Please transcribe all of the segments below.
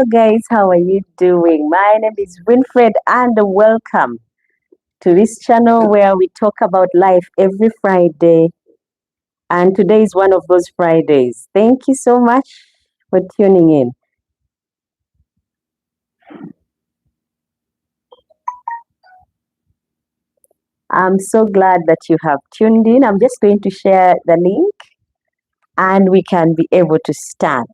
guys, how are you doing? My name is Winfred, and welcome to this channel where we talk about life every Friday. And today is one of those Fridays. Thank you so much for tuning in. I'm so glad that you have tuned in. I'm just going to share the link and we can be able to start.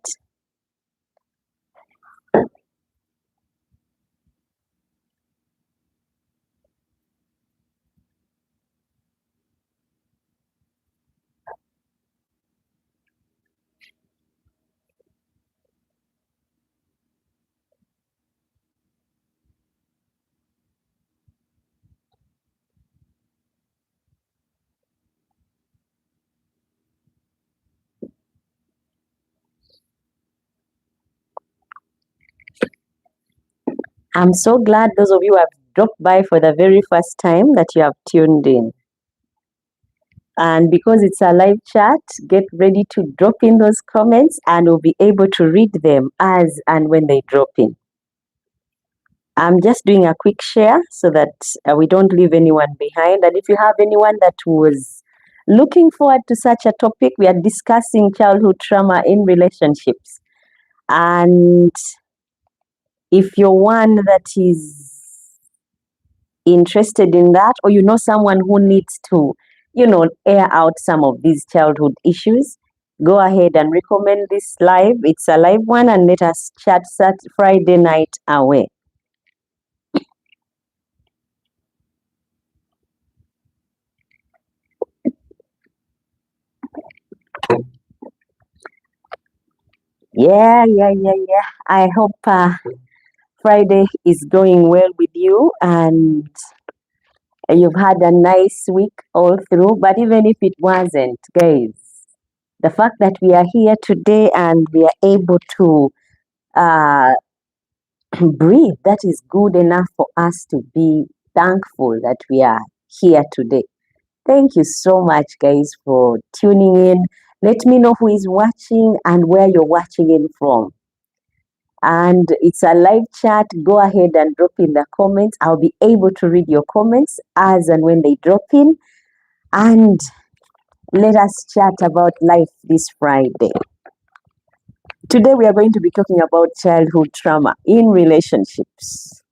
I'm so glad those of you who have dropped by for the very first time that you have tuned in. And because it's a live chat, get ready to drop in those comments and we'll be able to read them as and when they drop in. I'm just doing a quick share so that we don't leave anyone behind. And if you have anyone that was looking forward to such a topic, we are discussing childhood trauma in relationships. And if you're one that is interested in that, or you know someone who needs to, air out some of these childhood issues, go ahead and recommend this live. It's a live one, and let us chat Friday night away. Yeah. I hope Friday is going well with you and you've had a nice week all through. But even if it wasn't, guys, the fact that we are here today and we are able to breathe, that is good enough for us to be thankful that we are here today. Thank you so much, guys, for tuning in. Let me know who is watching and where you're watching in from. And it's a live chat. Go ahead and drop in the comments. I'll be able to read your comments as and when they drop in. And let us chat about life this Friday. Today, we are going to be talking about childhood trauma in relationships.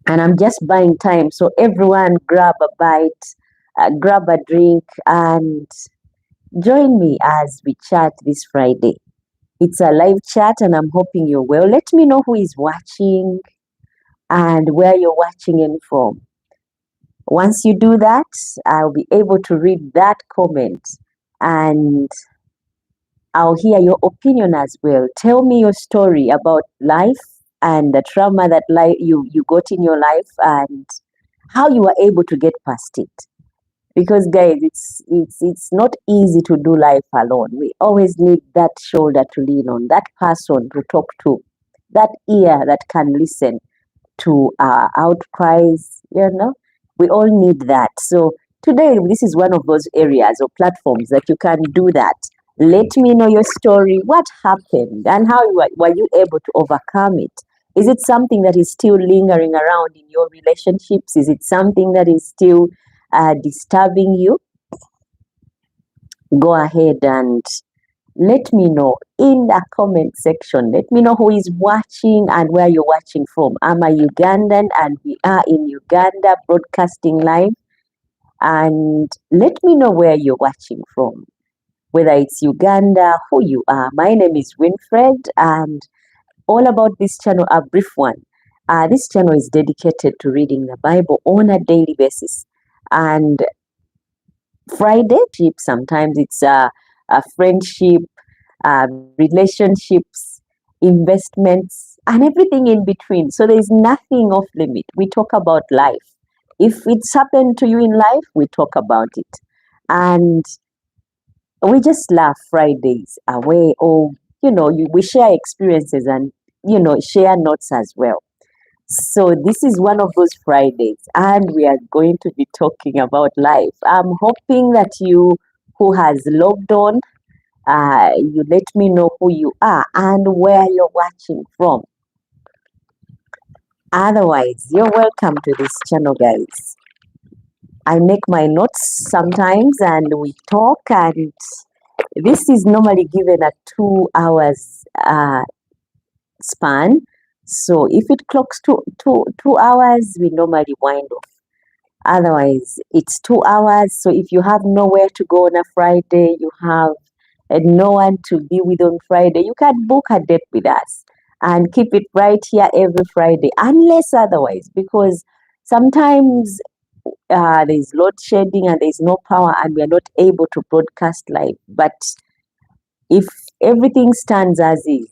And I'm just buying time. So, everyone, grab a bite, grab a drink, and join me as we chat this Friday. It's a live chat, and I'm hoping you're well. Let me know who is watching and where you're watching in from. Once you do that, I'll be able to read that comment and I'll hear your opinion as well. Tell me your story about life and the trauma that you got in your life and how you were able to get past it. Because guys, it's not easy to do life alone. We always need that shoulder to lean on, that person to talk to, that ear that can listen to our outcries, we all need that. So today, this is one of those areas or platforms that you can do that. Let me know your story, what happened, and how were you able to overcome it? Is it something that is still lingering around in your relationships? Is it something that is still disturbing you? Go ahead and let me know in the comment section. Let me know who is watching and where you're watching from. I'm a Ugandan and we are in Uganda broadcasting live. And let me know where you're watching from, whether it's Uganda, who you are. My name is Winfred and all about this channel, a brief one. This channel is dedicated to reading the Bible on a daily basis. And Friday trip, sometimes it's a friendship, relationships, investments, and everything in between. So there's nothing off limit. We talk about life. If it's happened to you in life, we talk about it. And we just laugh Fridays away, or, we share experiences and, share notes as well. So this is one of those Fridays, and we are going to be talking about life. I'm hoping that you who has logged on You let me know who you are and where you're watching from. Otherwise, you're welcome to this channel, guys. I make my notes sometimes and we talk, and this is normally given a 2 hours span. So if it clocks to 2 hours, we normally wind off. Otherwise, it's 2 hours. So if you have nowhere to go on a Friday, you have no one to be with on Friday, you can book a date with us and keep it right here every Friday, unless otherwise, because sometimes there's load shedding and there's no power and we are not able to broadcast live. But if everything stands as is,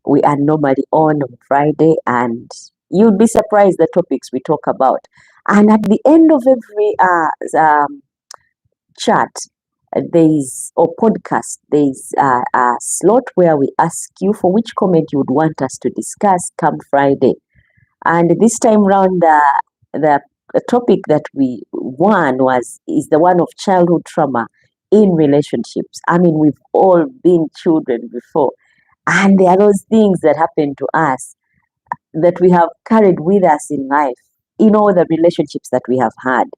we are normally on Friday, and you'd be surprised the topics we talk about. And at the end of every chat, there's or podcast, there's a slot where we ask you for which comment you would want us to discuss come Friday. And this time round, the topic that we won is the one of childhood trauma in relationships. I mean, we've all been children before, and there are those things that happen to us that we have carried with us in life, in all the relationships that we have had.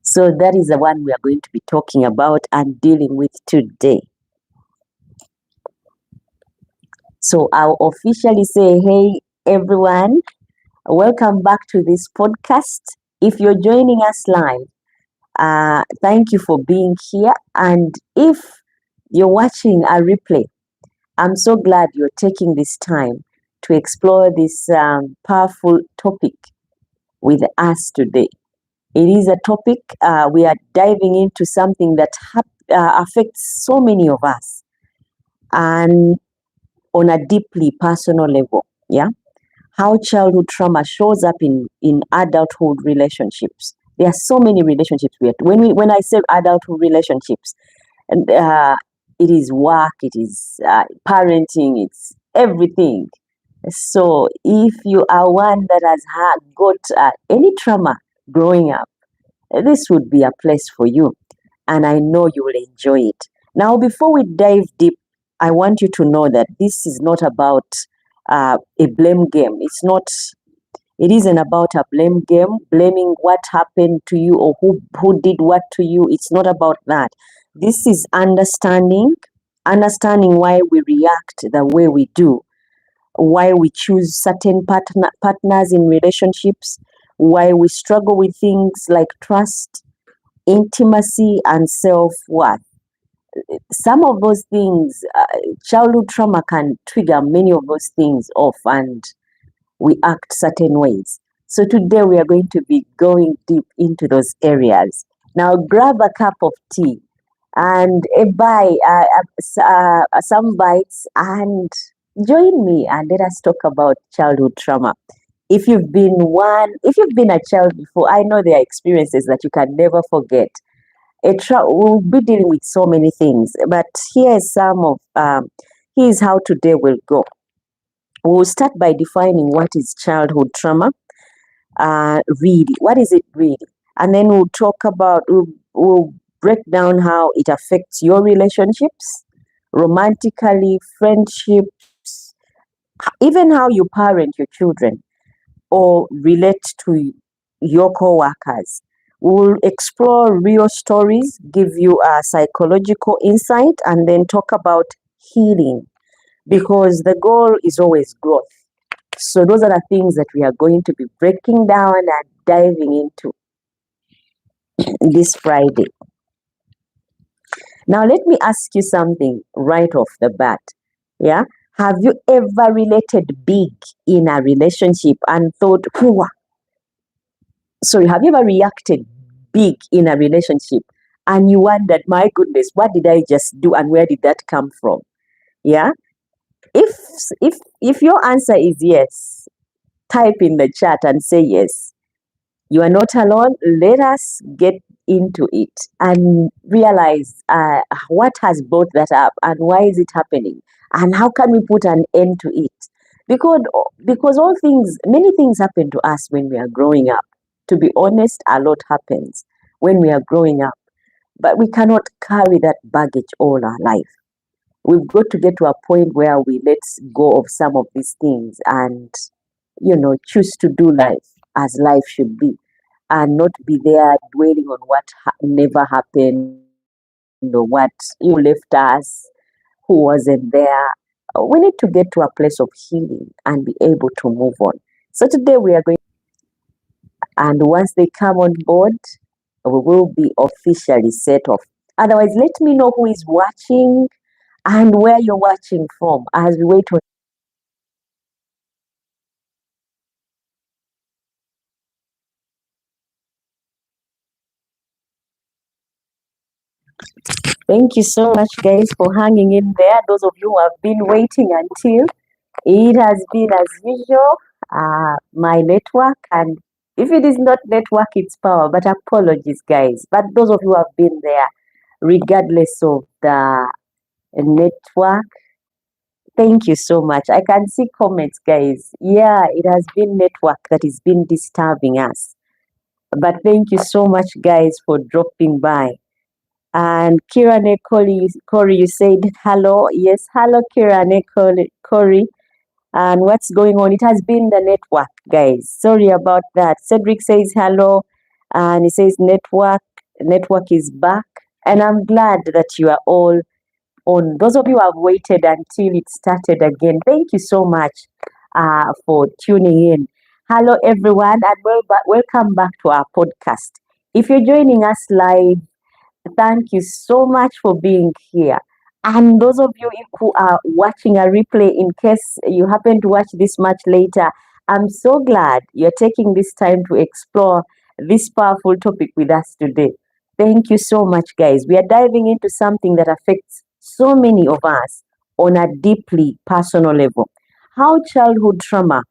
So that is the one we are going to be talking about and dealing with today. So I'll officially say, hey, everyone, welcome back to this podcast. If you're joining us live, thank you for being here. And if you're watching a replay, I'm so glad you're taking this time to explore this powerful topic with us today. It is a topic we are diving into, something that affects so many of us, and on a deeply personal level. Yeah, how childhood trauma shows up in adulthood relationships. There are so many relationships when I say adulthood relationships, and it is work, it is parenting, it's everything. So if you are one that has got any trauma growing up, this would be a place for you, and I know you will enjoy it. Now, before we dive deep, I want you to know that this is not about a blame game. It isn't about a blame game, blaming what happened to you or who did what to you. It's not about that. This is understanding why we react the way we do, why we choose certain partners in relationships, why we struggle with things like trust, intimacy, and self-worth. Some of those things, childhood trauma can trigger many of those things off, and we act certain ways. So today we are going to be going deep into those areas. Now grab a cup of tea and some bites and join me, and let us talk about childhood trauma. If you've been a child before, I know there are experiences that you can never forget. We'll be dealing with so many things, but here's how today will go. We'll start by defining what is childhood trauma. Really, what is it really? And then we'll break down how it affects your relationships, romantically, friendships, even how you parent your children or relate to your co-workers. We'll explore real stories, give you a psychological insight, and then talk about healing, because the goal is always growth. So those are the things that we are going to be breaking down and diving into this Friday. Now, let me ask you something right off the bat. Yeah? Have you ever related big in a relationship and thought, have you ever reacted big in a relationship and you wondered, my goodness, what did I just do and where did that come from? Yeah? If your answer is yes, type in the chat and say yes. You are not alone. Let us get into it and realize what has brought that up and why is it happening and how can we put an end to it. Because many things happen to us when we are growing up. To be honest, a lot happens when we are growing up. but we cannot carry that baggage all our life. We've got to get to a point where we let go of some of these things and, choose to do life as life should be, and not be there dwelling on what never happened, or what left us, who wasn't there. We need to get to a place of healing and be able to move on. So today we are going, and once they come on board, we will be officially set off. Otherwise, let me know who is watching and where you're watching from as we wait on. Thank you so much, guys, for hanging in there. Those of you who have been waiting until it has been as usual, my network. And if it is not network, it's power. But apologies, guys. But those of you who have been there, regardless of the network, thank you so much. I can see comments, guys. Yeah, it has been network that has been disturbing us. But thank you so much, guys, for dropping by. And Kirane Corey, you said hello. Yes, hello, Kirane Corey. And what's going on? It has been the network, guys. Sorry about that. Cedric says hello, and he says network is back. And I'm glad that you are all on. Those of you who have waited until it started again, thank you so much for tuning in. Hello, everyone, and welcome back to our podcast. If you're joining us live, thank you so much for being here. And those of you who are watching a replay, in case you happen to watch this much later, I'm so glad you're taking this time to explore this powerful topic with us today. Thank you so much, guys. We are diving into something that affects so many of us on a deeply personal level. How childhood trauma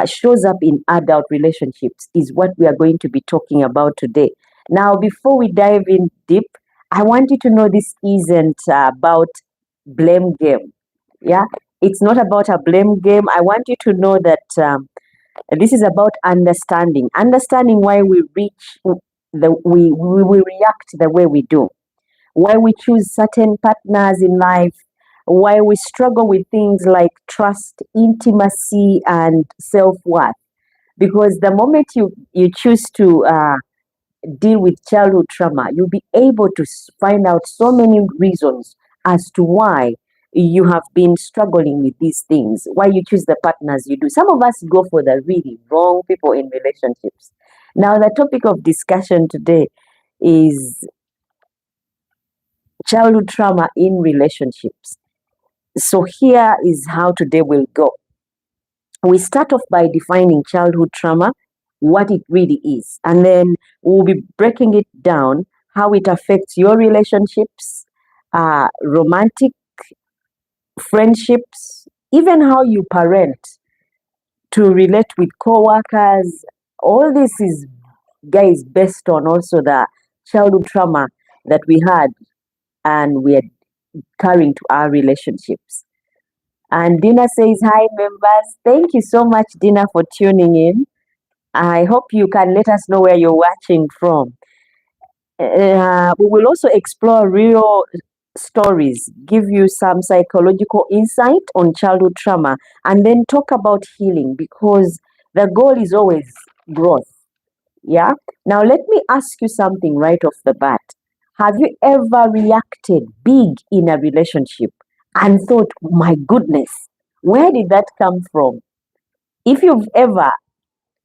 shows up in adult relationships is what we are going to be talking about today. Now, before we dive in deep, I want you to know this isn't about blame game. Yeah, it's not about a blame game. I want you to know that this is about understanding why we reach we react the way we do, why we choose certain partners in life, why we struggle with things like trust, intimacy, and self worth. Because the moment you choose to deal with childhood trauma, you'll be able to find out so many reasons as to why you have been struggling with these things, why you choose the partners you do. Some of us go for the really wrong people in relationships. Now, the topic of discussion today is childhood trauma in relationships. So, here is how today will go. We start off by defining childhood trauma, what it really is, and then we'll be breaking it down, how it affects your relationships, romantic friendships, even how you parent, to relate with co-workers. All this is, guys, based on also the childhood trauma that we had and we are carrying to our relationships. And Dina says, hi, members. Thank you so much, Dina, for tuning in. I hope you can let us know where you're watching from. We will also explore real stories, give you some psychological insight on childhood trauma, and then talk about healing, because the goal is always growth. Yeah. Now, let me ask you something right off the bat. Have you ever reacted big in a relationship and thought, my goodness, where did that come from? If you've ever,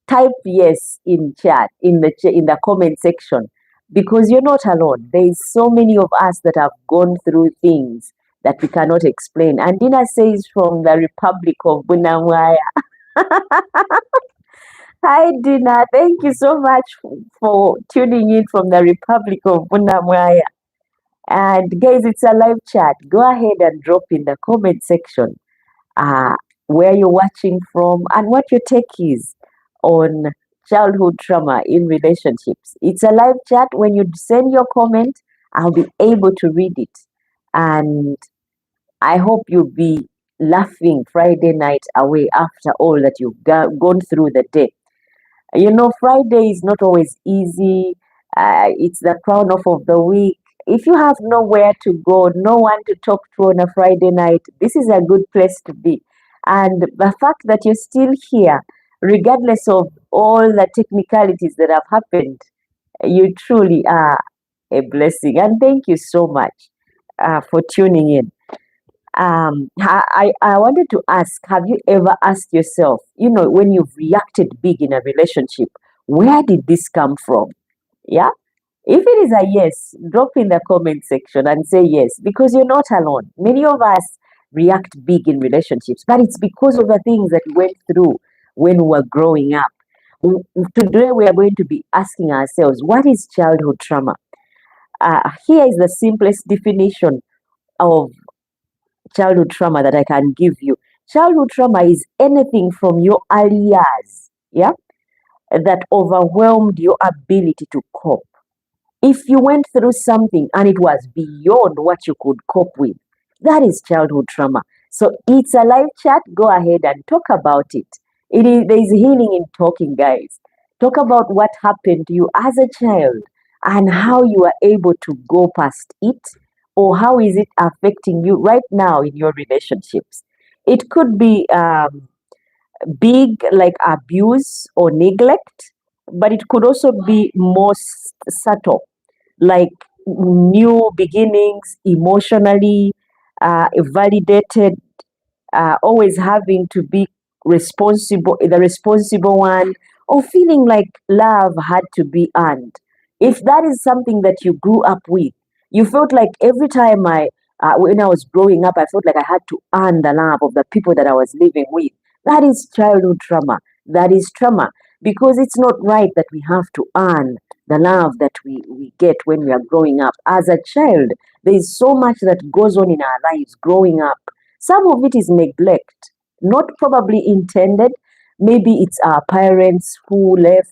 type yes in chat, in the comment section, because you're not alone. There's so many of us that have gone through things that we cannot explain. And Dina says from the Republic of Bunamwaya. Hi, Dina. Thank you so much for tuning in from the Republic of Bunamwaya. And guys, it's a live chat. Go ahead and drop in the comment section uh, where you're watching from and what your take is on childhood trauma in relationships. It's a live chat. When you send your comment, I'll be able to read it. And I hope you'll be laughing Friday night away after all that you've gone through the day. You know, Friday is not always easy. It's the crown off of the week. If you have nowhere to go, no one to talk to on a Friday night, this is a good place to be. And the fact that you're still here, regardless of all the technicalities that have happened, you truly are a blessing. And thank you so much for tuning in. I wanted to ask, have you ever asked yourself, when you've reacted big in a relationship, where did this come from? Yeah. If it is a yes, drop in the comment section and say yes, because you're not alone. Many of us react big in relationships, but it's because of the things that we went through when we were growing up. Today, we are going to be asking ourselves, what is childhood trauma? Here is the simplest definition of childhood trauma that I can give you. Childhood trauma is anything from your early years, yeah, that overwhelmed your ability to cope. If you went through something and it was beyond what you could cope with, that is childhood trauma. So it's a live chat. Go ahead and talk about it. There is healing in talking, guys. Talk about what happened to you as a child and how you are able to go past it, or how is it affecting you right now in your relationships. It could be big, like abuse or neglect, but it could also be more subtle, like new beginnings, emotionally validated, always having to be responsible, the responsible one, or feeling like love had to be earned. If that is something that you grew up with, you felt like every time when I was growing up, I felt like I had to earn the love of the people that I was living with. That is childhood trauma. That is trauma, because it's not right that we have to earn the love that we get when we are growing up. As a child, there is so much that goes on in our lives growing up. Some of it is neglect, not probably intended. Maybe it's our parents who left.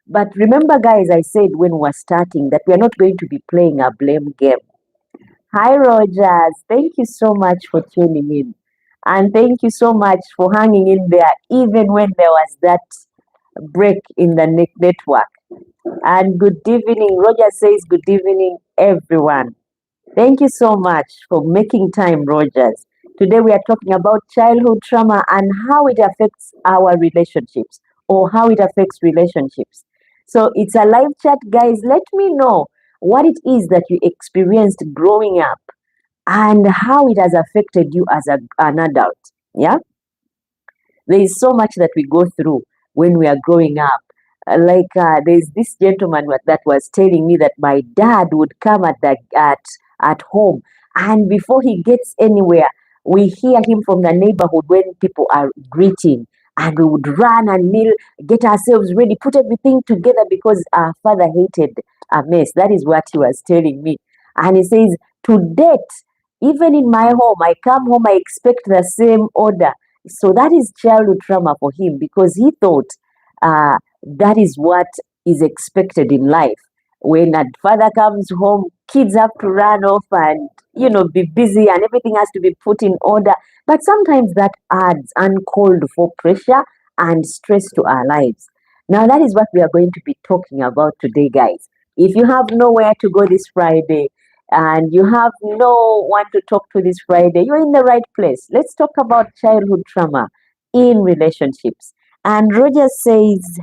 But remember, guys, I said when we were starting that we are not going to be playing a blame game. Hi, Rogers. Thank you so much for tuning in. And thank you so much for hanging in there, even when there was that break in the network. And good evening. Roger says, good evening, everyone. Thank you so much for making time, Rogers. Today we are talking about childhood trauma and how it affects our relationships, or how it affects relationships. So it's a live chat, guys. Let me know what it is that you experienced growing up and how it has affected you as an adult. Yeah. There is so much that we go through when we are growing up. There's this gentleman that was telling me that my dad would come at home, and before he gets anywhere, we hear him from the neighborhood when people are greeting, and we would run and kneel, get ourselves ready, put everything together because our father hated a mess. That is what he was telling me. And he says, to date, even in my home, I come home, I expect the same order. So that is childhood trauma for him, because he thought that is what is expected in life. When a father comes home, kids have to run off and be busy, and everything has to be put in order. But sometimes that adds uncalled for pressure and stress to our lives. Now that is what we are going to be talking about today, guys. If you have nowhere to go this Friday, and you have no one to talk to this Friday, you're in the right place. Let's talk about childhood trauma in relationships. And Roger says,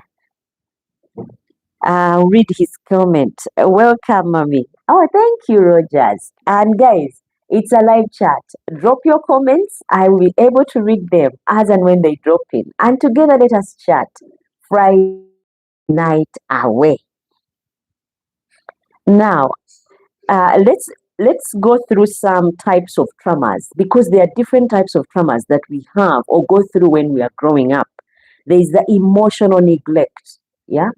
read his comment. Welcome, mommy. Oh, thank you, Rogers. And guys, it's a live chat. Drop your comments. I will be able to read them as and when they drop in. And together, let us chat Friday night away. Now, let's go through some types of traumas, because there are different types of traumas that we have or go through when we are growing up. There is the emotional neglect. Yeah,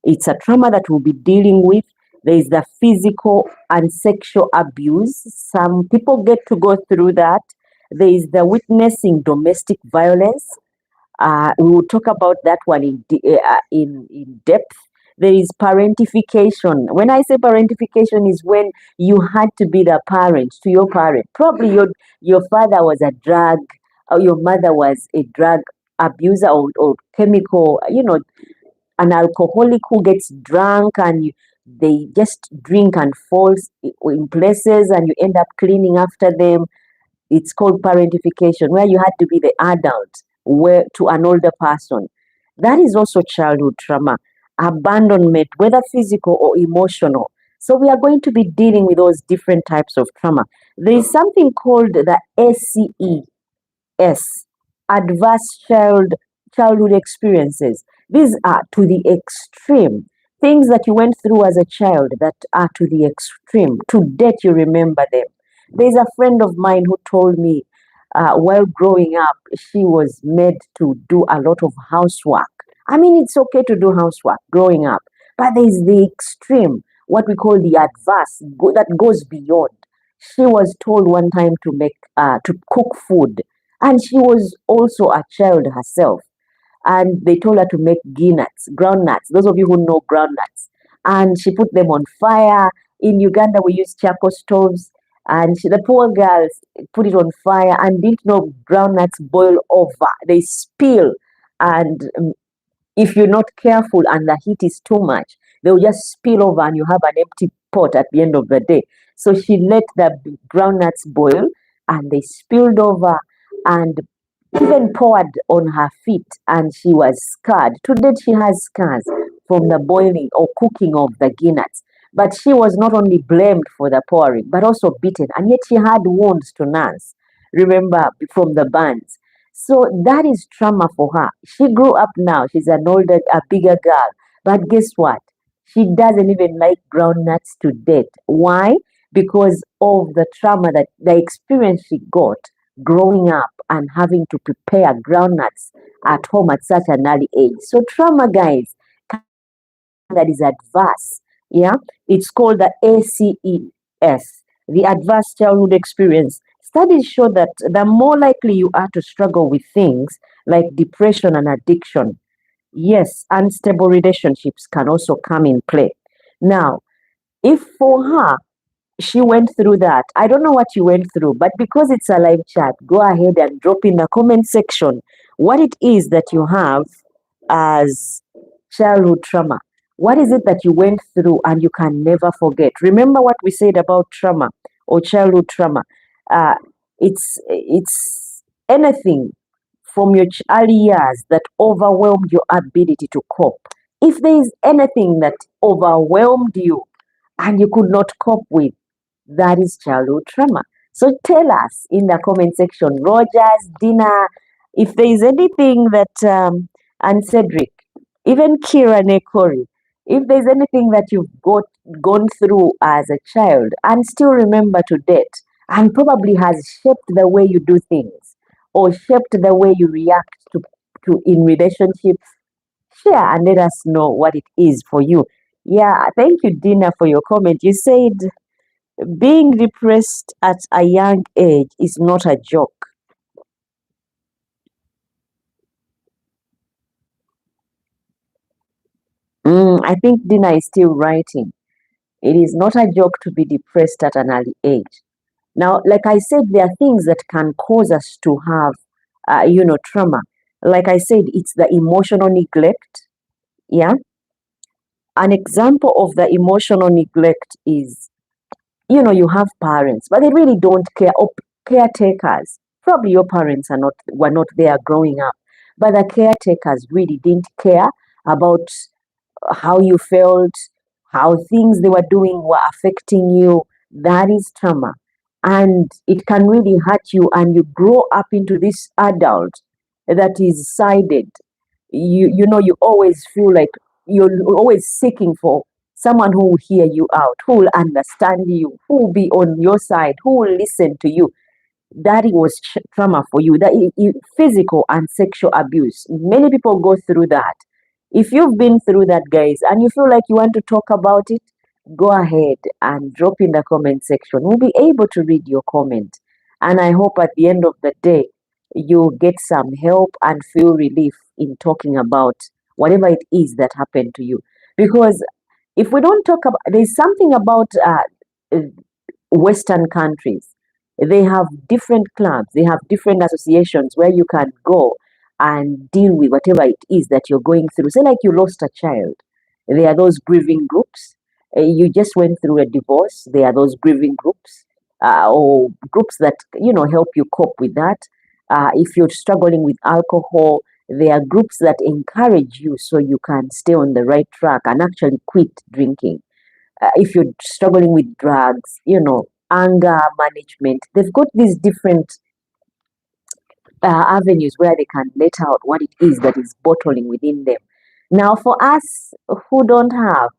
it's a trauma that we'll be dealing with. There is the physical and sexual abuse. Some people get to go through that. There is the witnessing domestic violence. We will talk about that one in depth. There is parentification. When I say parentification, is when you had to be the parent to your parent. Probably your father was a drug, or your mother was a drug abuser, or chemical, an alcoholic who gets drunk, and they just drink and fall in places, and you end up cleaning after them. It's called parentification, where you had to be the adult where to an older person. That is also childhood trauma. Abandonment, whether physical or emotional. So we are going to be dealing with those different types of trauma. There is something called the ACEs, adverse childhood experiences. These are to the extreme. Things that you went through as a child that are to the extreme. To date, you remember them. There's a friend of mine who told me while growing up, she was made to do a lot of housework. I mean, it's okay to do housework growing up, but there's the extreme, what we call the adverse, that goes beyond. She was told one time to cook food, and she was also a child herself, and they told her to make nuts, ground nuts. Those of you who know ground nuts, and she put them on fire. In Uganda, we use charcoal stoves, and the poor girls put it on fire and didn't know ground nuts boil over. They spill, and if you're not careful and the heat is too much, they'll just spill over, and you have an empty pot at the end of the day. So she let the ground nuts boil, and they spilled over, and even poured on her feet, and she was scarred. To date, she has scars from the boiling or cooking of the nuts. But she was not only blamed for the pouring, but also beaten, and yet she had wounds to nurse. Remember, from the burns. So that is trauma for her. She grew up now. She's a bigger girl. But guess what? She doesn't even like ground nuts to date. Why? Because of the trauma, that the experience she got growing up and having to prepare groundnuts at home at such an early age. So trauma, guys, that is adverse. Yeah, it's called the ACEs, the adverse childhood experience. Studies show that the more likely you are to struggle with things like depression and addiction. Yes, unstable relationships can also come in play. Now, if for her she went through that. I don't know what you went through, but because it's a live chat, go ahead and drop in the comment section what it is that you have as childhood trauma. What is it that you went through and you can never forget? Remember what we said about trauma or childhood trauma. Uh, it's anything from your early years that overwhelmed your ability to cope. If there is anything that overwhelmed you and you could not cope with, that is childhood trauma. So tell us in the comment section, Rogers, Dina, if there is anything that, and Cedric, even Kira Nekori, if there's anything that you've gone through as a child and still remember to date, and probably has shaped the way you do things or shaped the way you react to in relationships, share and let us know what it is for you. Yeah, thank you, Dina, for your comment. You said being depressed at a young age is not a joke. I think Dina is still writing. It is not a joke to be depressed at an early age. Now, like I said, there are things that can cause us to have, trauma. Like I said, it's the emotional neglect. Yeah. An example of the emotional neglect is, you have parents, but they really don't care, or caretakers. Probably your parents were not there growing up, but the caretakers really didn't care about how you felt, how things they were doing were affecting you. That is trauma. And it can really hurt you, and you grow up into this adult that is sided. You always feel like you're always seeking for someone who will hear you out, who will understand you, who will be on your side, who will listen to you. That was trauma for you. That physical and sexual abuse. Many people go through that. If you've been through that, guys, and you feel like you want to talk about it, go ahead and drop in the comment section. We'll be able to read your comment. And I hope at the end of the day, you get some help and feel relief in talking about whatever it is that happened to you. Because if we don't talk about, there's something about Western countries. They have different clubs, they have different associations where you can go and deal with whatever it is that you're going through. Say, like you lost a child, there are those grieving groups. you just went through a divorce. There are those grieving groups, or groups that help you cope with that. If you're struggling with alcohol, there are groups that encourage you so you can stay on the right track and actually quit drinking. If you're struggling with drugs, anger management, they've got these different avenues where they can let out what it is that is bottling within them. Now, for us who don't have,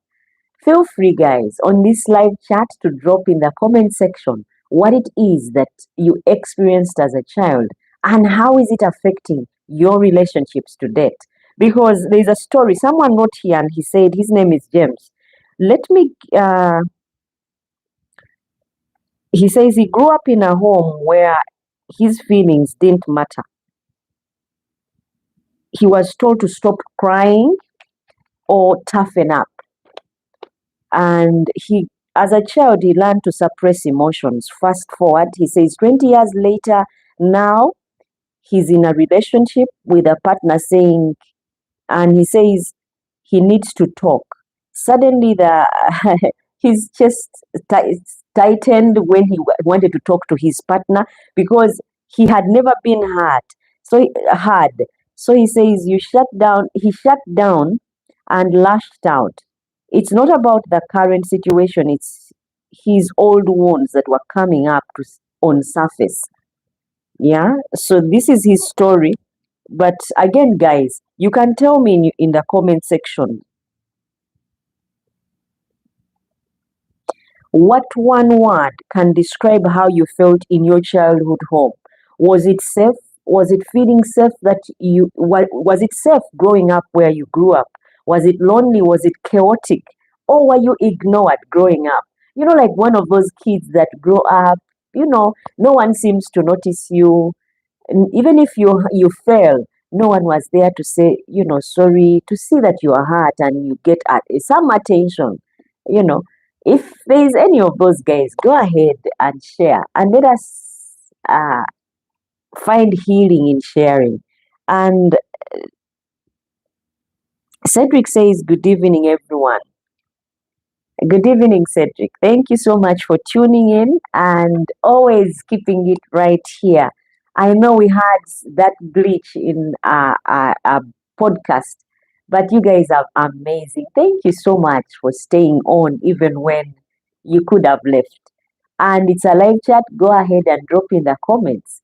feel free, guys, on this live chat to drop in the comment section what it is that you experienced as a child and how is it affecting your relationships to date. Because there's a story, someone wrote here and he said, his name is James. He says he grew up in a home where his feelings didn't matter. He was told to stop crying or toughen up. And as a child, he learned to suppress emotions. Fast forward, he says 20 years later, now he's in a relationship with a partner and he says he needs to talk. Suddenly, his chest tightened when he wanted to talk to his partner because he had never been hurt. So he says he shut down and lashed out. It's not about the current situation, it's his old wounds that were coming up on surface. Yeah, so this is his story. But again, guys, you can tell me in the comment section, what one word can describe how you felt in your childhood home? Was it safe? Was it feeling safe was it safe growing up where you grew up? Was it lonely? Was it chaotic? Or were you ignored growing up? Like one of those kids that grow up, no one seems to notice you. And even if you fail, no one was there to say, sorry, to see that you are hurt and you get some attention. You know, if there is any of those guys, go ahead and share and let us find healing in sharing. And Cedric says, good evening, everyone. Good evening, Cedric. Thank you so much for tuning in and always keeping it right here. I know we had that glitch in our podcast, but you guys are amazing. Thank you so much for staying on even when you could have left. And it's a live chat. Go ahead and drop in the comments.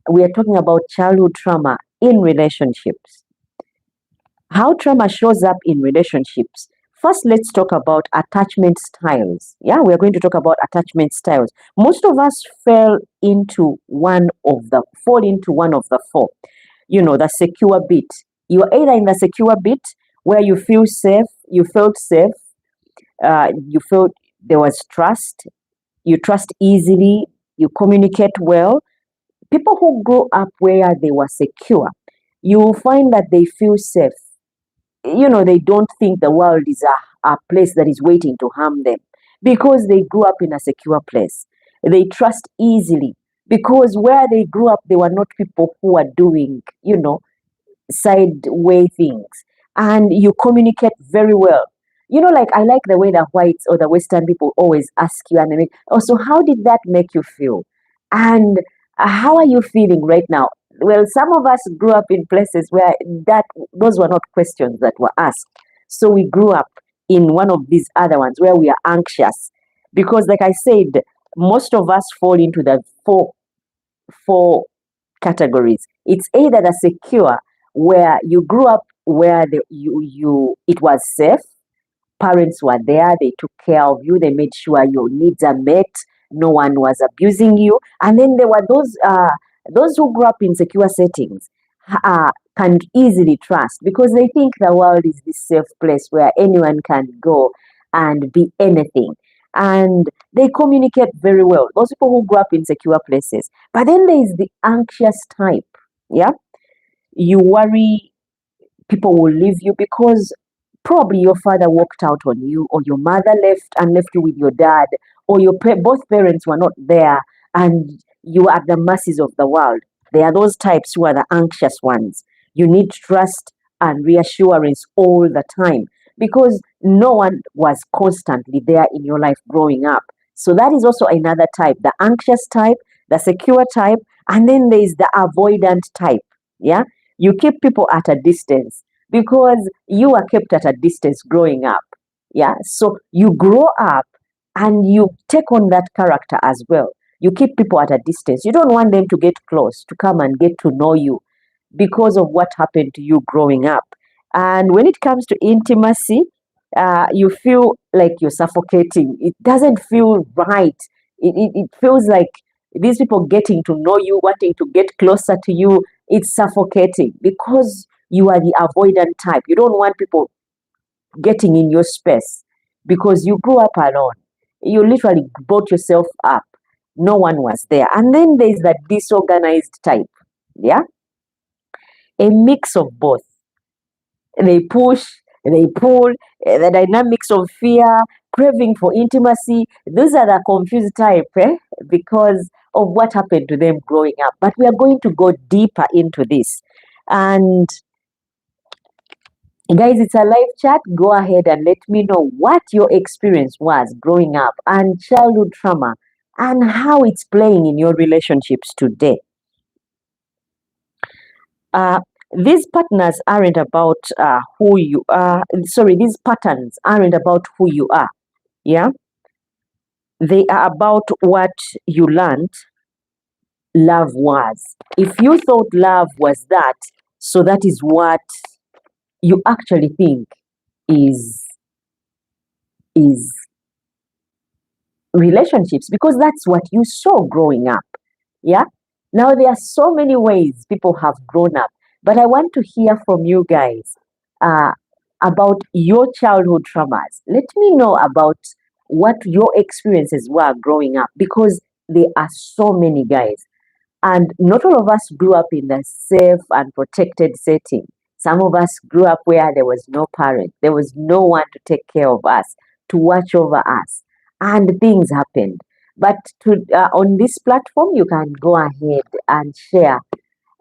We are talking about childhood trauma in relationships. How trauma shows up in relationships. First, let's talk about attachment styles. Yeah, we are going to talk about attachment styles. Most of us fall into one of the four. The secure bit. You are either in the secure bit where you felt safe, you felt there was trust, you trust easily, you communicate well. People who grow up where they were secure, you will find that they feel safe. They don't think the world is a place that is waiting to harm them because they grew up in a secure place. They trust easily because where they grew up, they were not people who are doing, sideway things. And you communicate very well. Like I like the way the whites or the Western people always ask you, and they so how did that make you feel? And how are you feeling right now? Well, some of us grew up in places where those were not questions that were asked. So we grew up in one of these other ones where we are anxious. Because like I said, most of us fall into the four categories. It's either the secure, where you grew up where it was safe, parents were there, they took care of you, they made sure your needs are met, no one was abusing you. And then there were those who grew up in secure settings can easily trust because they think the world is this safe place where anyone can go and be anything. And they communicate very well. Those people who grew up in secure places. But then there is the anxious type. Yeah. You worry people will leave you because probably your father walked out on you, or your mother left you with your dad, or both parents were not there and you are at the mercies of the world. They are those types who are the anxious ones. You need trust and reassurance all the time. because no one was constantly there in your life growing up. So that is also another type, the anxious type, the secure type, and then there is the avoidant type. Yeah, you keep people at a distance because you are kept at a distance growing up. Yeah, so you grow up and you take on that character as well. You keep people at a distance. You don't want them to get close, to come and get to know you because of what happened to you growing up. And when it comes to intimacy, you feel like you're suffocating. It doesn't feel right. It feels like these people getting to know you, wanting to get closer to you, it's suffocating because you are the avoidant type. You don't want people getting in your space because you grew up alone. You literally brought yourself up. No one was there. And then there's that disorganized type. Yeah. A mix of both. They push, they pull, the dynamics of fear, craving for intimacy. Those are the confused type, because of what happened to them growing up. But we are going to go deeper into this. And guys, it's a live chat. Go ahead and let me know what your experience was growing up and childhood trauma and how it's playing in your relationships today. These partners aren't about who you are. Sorry, these patterns aren't about who you are. Yeah, they are about what you learned love was. If you thought love was that, so that is what you actually think is relationships, because that's what you saw growing up. Yeah. Now there are so many ways people have grown up, but I want to hear from you guys uh, about your childhood traumas. Let me know about what your experiences were growing up, because there are so many, guys. And not all of us grew up in a safe and protected setting. Some of us grew up where there was no parent, there was no one to take care of us, to watch over us, and things happened. But on this platform, you can go ahead and share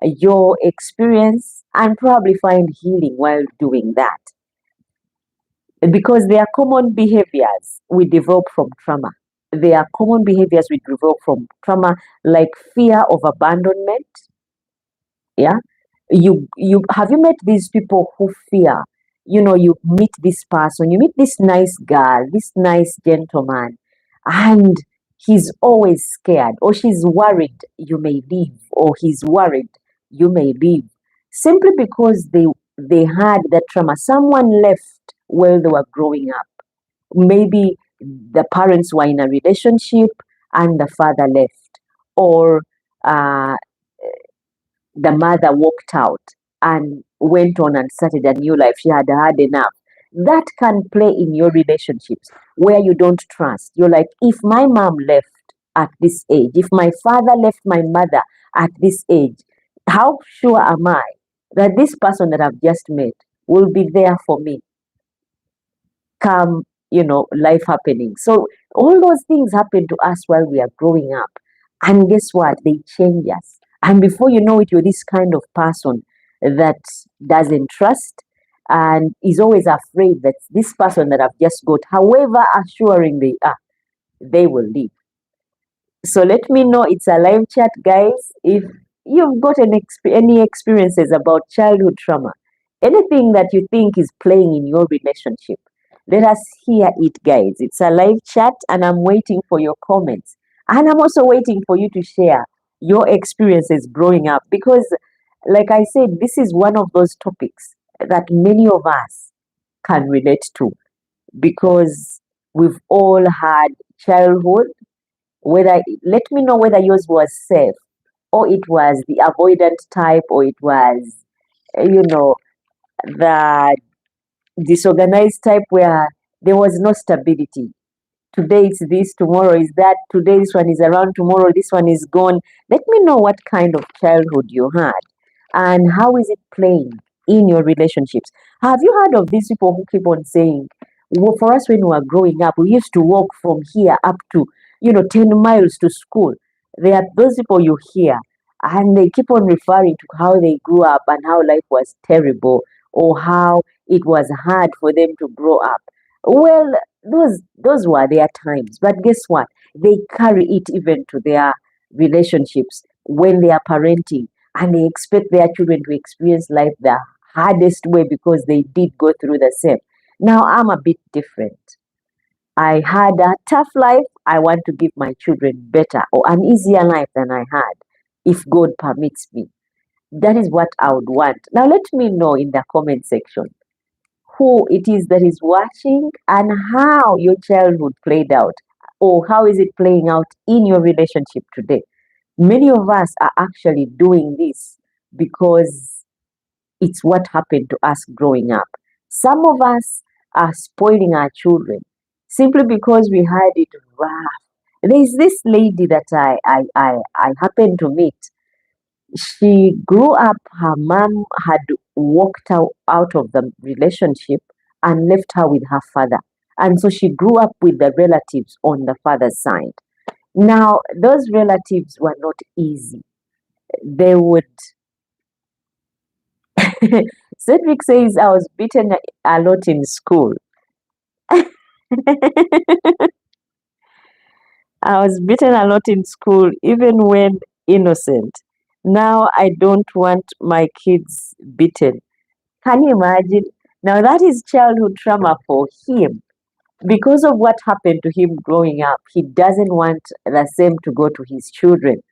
your experience and probably find healing while doing that. Because there are common behaviors we develop from trauma. There are common behaviors we develop from trauma, like fear of abandonment. Yeah. You have you met these people who fear, you meet this person, you meet this nice girl, this nice gentleman, and he's always scared, or she's worried you may leave, or he's worried you may leave, simply because they had that trauma. Someone left while they were growing up. Maybe the parents were in a relationship and the father left, or uh, the mother walked out and went on and started a new life. She had had enough. That can play in your relationships where you don't trust. You're like, if my mom left at this age, if my father left my mother at this age, how sure am I that this person that I've just met will be there for me come, life happening? So all those things happen to us while we are growing up. And guess what? They change us. And before you know it, you're this kind of person that doesn't trust and is always afraid that this person that I've just got, however assuring they are, they will leave. So let me know. It's a live chat, guys. If you've got any experiences about childhood trauma, anything that you think is playing in your relationship, let us hear it, guys. It's a live chat, and I'm waiting for your comments. And I'm also waiting for you to share your experiences growing up, because, like I said, this is one of those topics that many of us can relate to, because we've all had childhood. Let me know whether yours was safe, or it was the avoidant type, or it was, the disorganized type where there was no stability. Today it's this, tomorrow is that, today this one is around, tomorrow this one is gone. Let me know what kind of childhood you had and how is it playing in your relationships. Have you heard of these people who keep on saying, well, for us when we were growing up, we used to walk from here up to, 10 miles to school? There are those people you hear, and they keep on referring to how they grew up and how life was terrible, or how it was hard for them to grow up. Well, those were their times. But guess what? They carry it even to their relationships when they are parenting, and they expect their children to experience life the hardest way because they did go through the same. Now I'm a bit different. I had a tough life. I want to give my children better or an easier life than I had, if God permits me. That is what I would want. Now, let me know in the comment section who it is that is watching and how your childhood played out, or how is it playing out in your relationship today. Many of us are actually doing this because it's what happened to us growing up. Some of us are spoiling our children simply because we had it rough. There's this lady that I happened to meet. She grew up, her mom had walked out of the relationship and left her with her father. And so she grew up with the relatives on the father's side. Now, those relatives were not easy. They would, Cedric says, I was beaten a lot in school. I was beaten a lot in school, even when innocent. Now I don't want my kids beaten. Can you imagine? Now that is childhood trauma for him. Because of what happened to him growing up, he doesn't want the same to go to his children.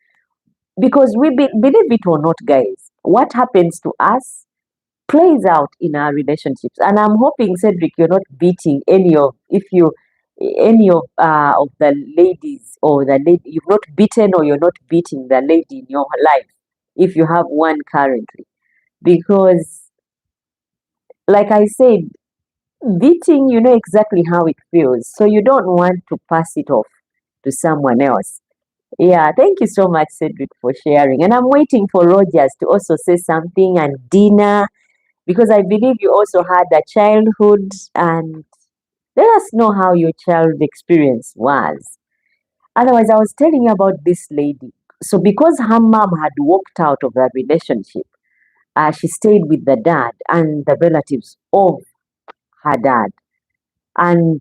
Because believe it or not, guys, what happens to us plays out in our relationships. And I'm hoping, Cedric, you're not beating any of the ladies, or the lady you've not beaten, or you're not beating the lady in your life if you have one currently. Because, like I said, beating, you know exactly how it feels. So you don't want to pass it off to someone else. Yeah, thank you so much, Cedric, for sharing. And I'm waiting for Rogers to also say something, and Dina, because I believe you also had a childhood, and let us know how your child experience was. Otherwise, I was telling you about this lady. So, because her mom had walked out of that relationship, she stayed with the dad and the relatives of her dad. And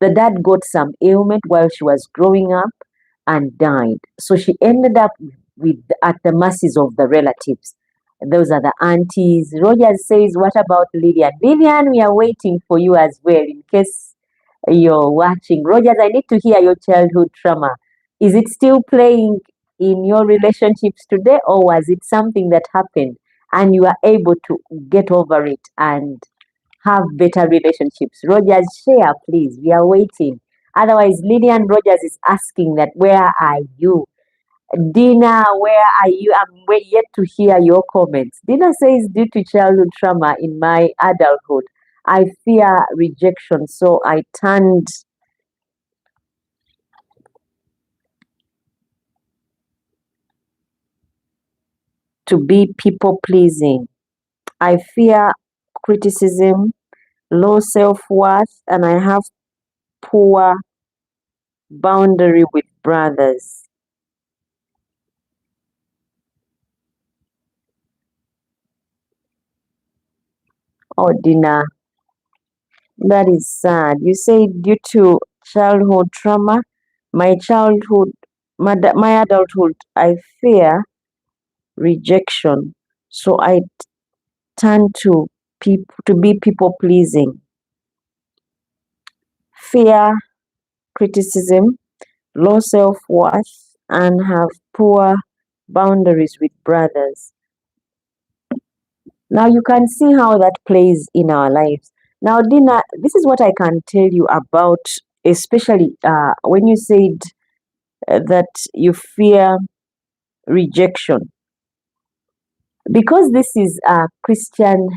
the dad got some ailment while she was growing up and died. So she ended up with at the mercies of the relatives. Those are the aunties. Rogers says, what about Lillian? Lillian, we are waiting for you as well in case you're watching. Rogers, I need to hear your childhood trauma. Is it still playing in your relationships today, or was it something that happened and you are able to get over it and have better relationships? Rogers, share, please. We are waiting. Otherwise, Lillian Rogers is asking that, where are you? Dina, where are you? Yet to hear your comments. Dina says, due to childhood trauma in my adulthood, I fear rejection, so I turned to be people pleasing. I fear criticism, low self worth, and I have poor boundary with brothers. Oh, Dina, that is sad. You say due to childhood trauma, my childhood, my adulthood, I fear rejection, so I turn to to be people pleasing. Fear criticism, low self worth, and have poor boundaries with brothers. Now you can see how that plays in our lives. Now, Dina, this is what I can tell you about, especially when you said that you fear rejection. Because this is a Christian,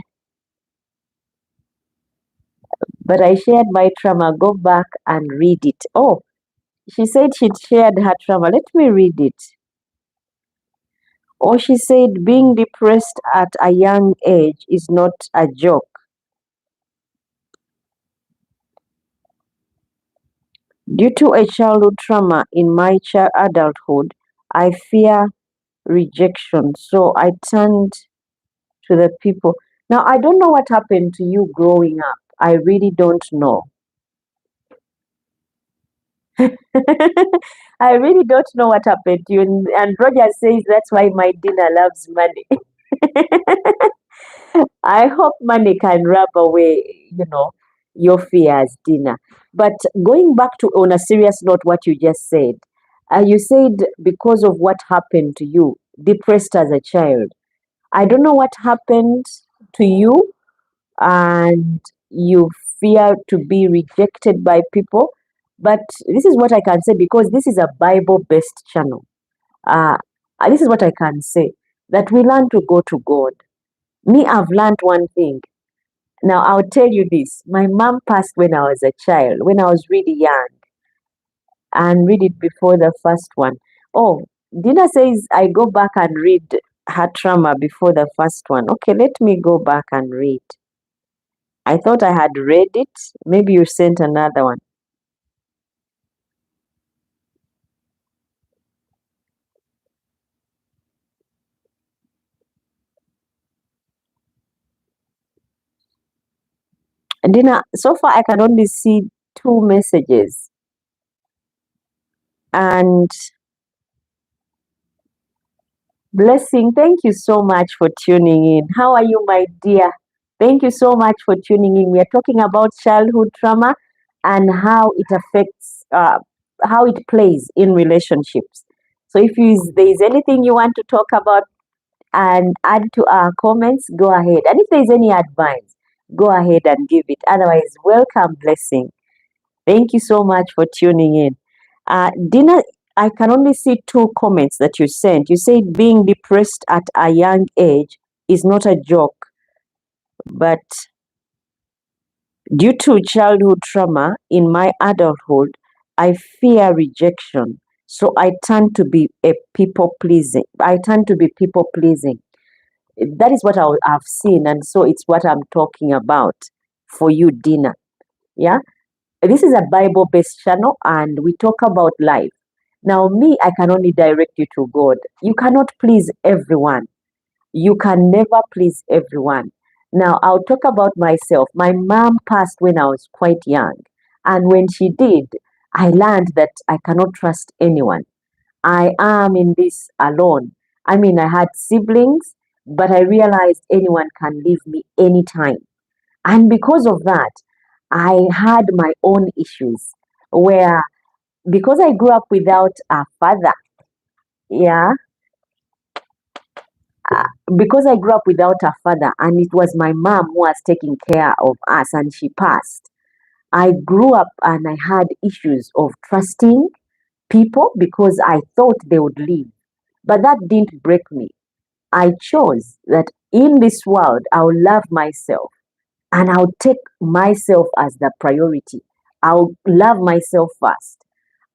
but I shared my trauma. Go back and read it. Oh, she said she'd shared her trauma. Let me read it. Or she said being depressed at a young age is not a joke. Due to a childhood trauma in my adulthood, I fear rejection. So I turned to the people. Now, I don't know what happened to you growing up. I really don't know. I really don't know what happened to you. And Roger says that's why my dinner loves money. I hope money can rub away, your fears, dinner. But going back to, on a serious note, what you just said, you said because of what happened to you, depressed as a child. I don't know what happened to you, and you fear to be rejected by people. But this is what I can say because this is a Bible based channel. Uh, this is what I can say, that we learn to go to God. Me, I've learned one thing. Now, I'll tell you this. My mom passed when I was a child, when I was really young, and read it before the first one. Oh, Dina says I go back and read her trauma before the first one. Okay, let me go back and read. I thought I had read it. Maybe you sent another one. Dina, so far I can only see two messages. And Blessing, thank you so much for tuning in. How are you, my dear? Thank you so much for tuning in. We are talking about childhood trauma and how it affects, how it plays in relationships. So there is anything you want to talk about and add to our comments, go ahead. And if there's any advice, go ahead and give it. Otherwise, welcome, Blessing. Thank you so much for tuning in. Dina, I can only see two comments that you sent. You said being depressed at a young age is not a joke, but due to childhood trauma in my adulthood, I fear rejection. So I tend to be a people pleasing. I tend to be people pleasing. That is what I've seen, and so it's what I'm talking about for you, Dina. Yeah. This is a Bible based channel and we talk about life. Now, me, I can only direct you to God. You cannot please everyone. You can never please everyone. Now, I'll talk about myself. My mom passed when I was quite young. And when she did, I learned that I cannot trust anyone. I am in this alone. I mean, I had siblings, but I realized anyone can leave me anytime. And because of that, I had my own issues where, because I grew up without a father, yeah, because I grew up without a father, and it was my mom who was taking care of us, and she passed. I grew up and I had issues of trusting people because I thought they would leave. But that didn't break me. I chose that in this world, I'll love myself and I'll take myself as the priority. I'll love myself first.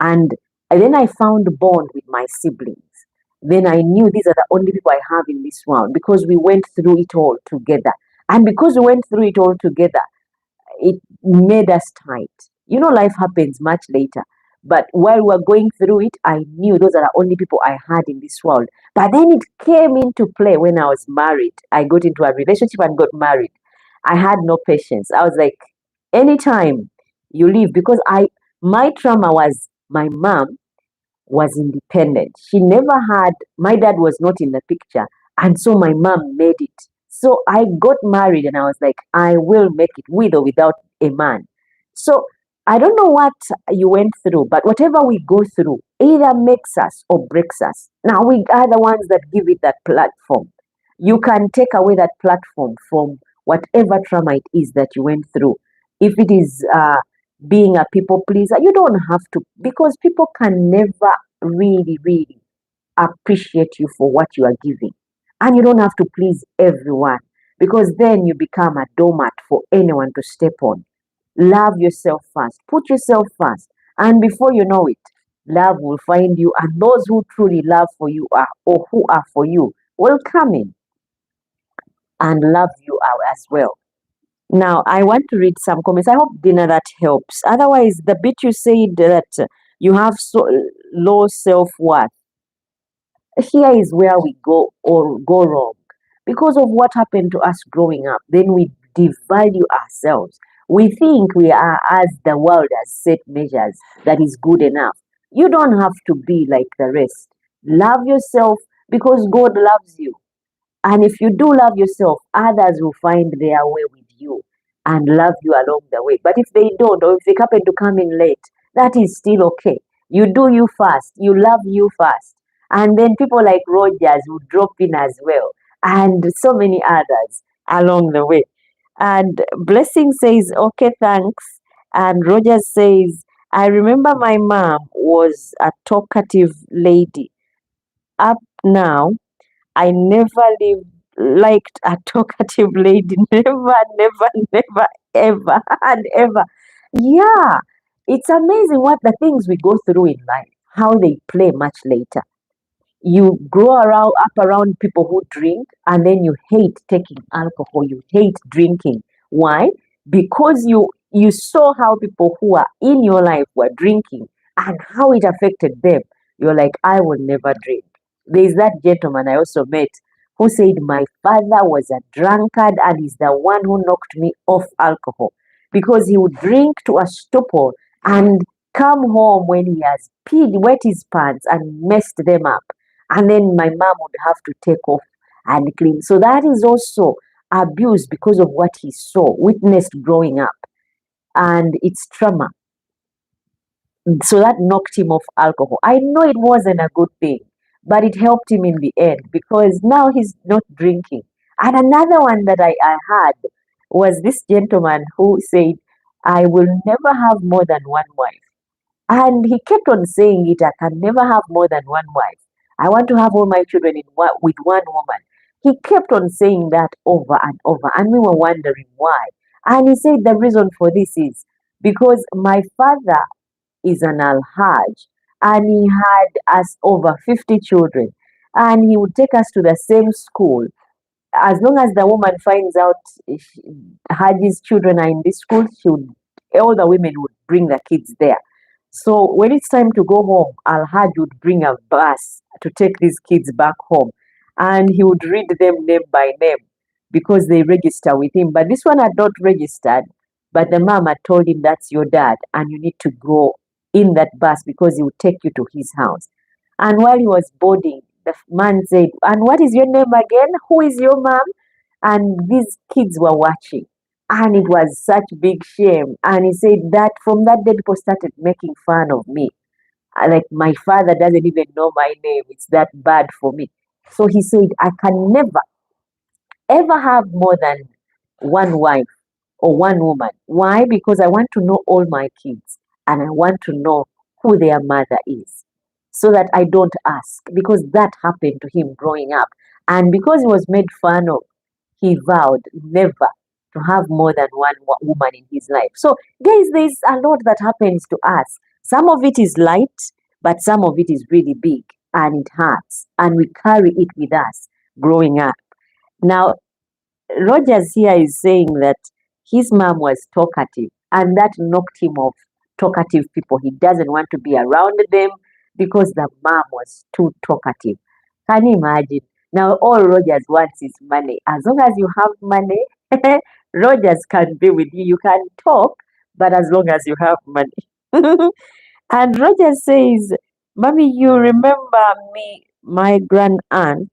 And then I found a bond with my siblings. Then I knew these are the only people I have in this world because we went through it all together. And because we went through it all together, it made us tight. Life happens much later. But while we were going through it, I knew those are the only people I had in this world. But then it came into play when I was married. I got into a relationship and got married. I had no patience. I was like, anytime you leave, because my trauma was my mom was independent. She never had, my dad was not in the picture. And so my mom made it. So I got married and I was like, I will make it with or without a man. So I don't know what you went through, but whatever we go through either makes us or breaks us. Now we are the ones that give it that platform. You can take away that platform from whatever trauma it is that you went through. If it is being a people pleaser, you don't have to, because people can never really, really appreciate you for what you are giving. And you don't have to please everyone because then you become a doormat for anyone to step on. Love yourself first, put yourself first, and before you know it, love will find you, and those who truly love for you are or who are for you will come in and love you out as well. Now, I want to read some comments. I hope, Dina, that helps. Otherwise, the bit you said that you have so low self worth, here is where we go or go wrong. because of what happened to us growing up. Then we devalue ourselves. We think we are, as the world has set measures, that is good enough. You don't have to be like the rest. Love yourself because God loves you. And if you do love yourself, others will find their way with you and love you along the way. But if they don't, or if they happen to come in late, that is still okay. You do you first, you love you first. And then people like Rogers will drop in as well, and so many others along the way. And Blessing says, okay, thanks. And Rogers says, I remember my mom was a talkative lady. Up now, I never liked a talkative lady. Never, never, never, ever, and ever. Yeah, it's amazing what the things we go through in life, how they play much later. You grow around people who drink, and then you hate taking alcohol. You hate drinking. Why? Because you saw how people who are in your life were drinking and how it affected them. You're like, I will never drink. There's that gentleman I also met who said my father was a drunkard and is the one who knocked me off alcohol because he would drink to a stupor and come home when he has wet his pants and messed them up, and then my mom would have to take off and clean. So that is also abuse because of what he saw, witnessed growing up, and it's trauma. So that knocked him off alcohol. I know it wasn't a good thing, but it helped him in the end because now he's not drinking. And another one that I had was this gentleman who said, I will never have more than one wife. And he kept on saying it, I can never have more than one wife. I want to have all my children with one woman. He kept on saying that over and over, and we were wondering why. And he said the reason for this is because my father is an Al-Hajj, and he had us over 50 children, and he would take us to the same school. As long as the woman finds out Hajj's children are in this school, all the women would bring the kids there. So when it's time to go home, Al Hajj would bring a bus to take these kids back home, and he would read them name by name because they register with him. But this one had not registered, but the mom had told him, that's your dad, and you need to go in that bus because he would take you to his house. And while he was boarding, the man said, and what is your name again? Who is your mom? And these kids were watching. And it was such big shame. And he said that from that day, people started making fun of me. Like, my father doesn't even know my name. It's that bad for me. So he said, I can never, ever have more than one wife or one woman. Why? Because I want to know all my kids and I want to know who their mother is so that I don't ask, because that happened to him growing up. And because he was made fun of, he vowed never to have more than one woman in his life. So, guys, there's a lot that happens to us. Some of it is light, but some of it is really big and it hurts, and we carry it with us growing up. Now, Rogers here is saying that his mom was talkative and that knocked him off talkative people. He doesn't want to be around them because the mom was too talkative. Can you imagine? Now, all Rogers wants is money. As long as you have money, Rogers can be with you. You can talk, but as long as you have money. And Rogers says, Mommy, you remember me, my grand aunt.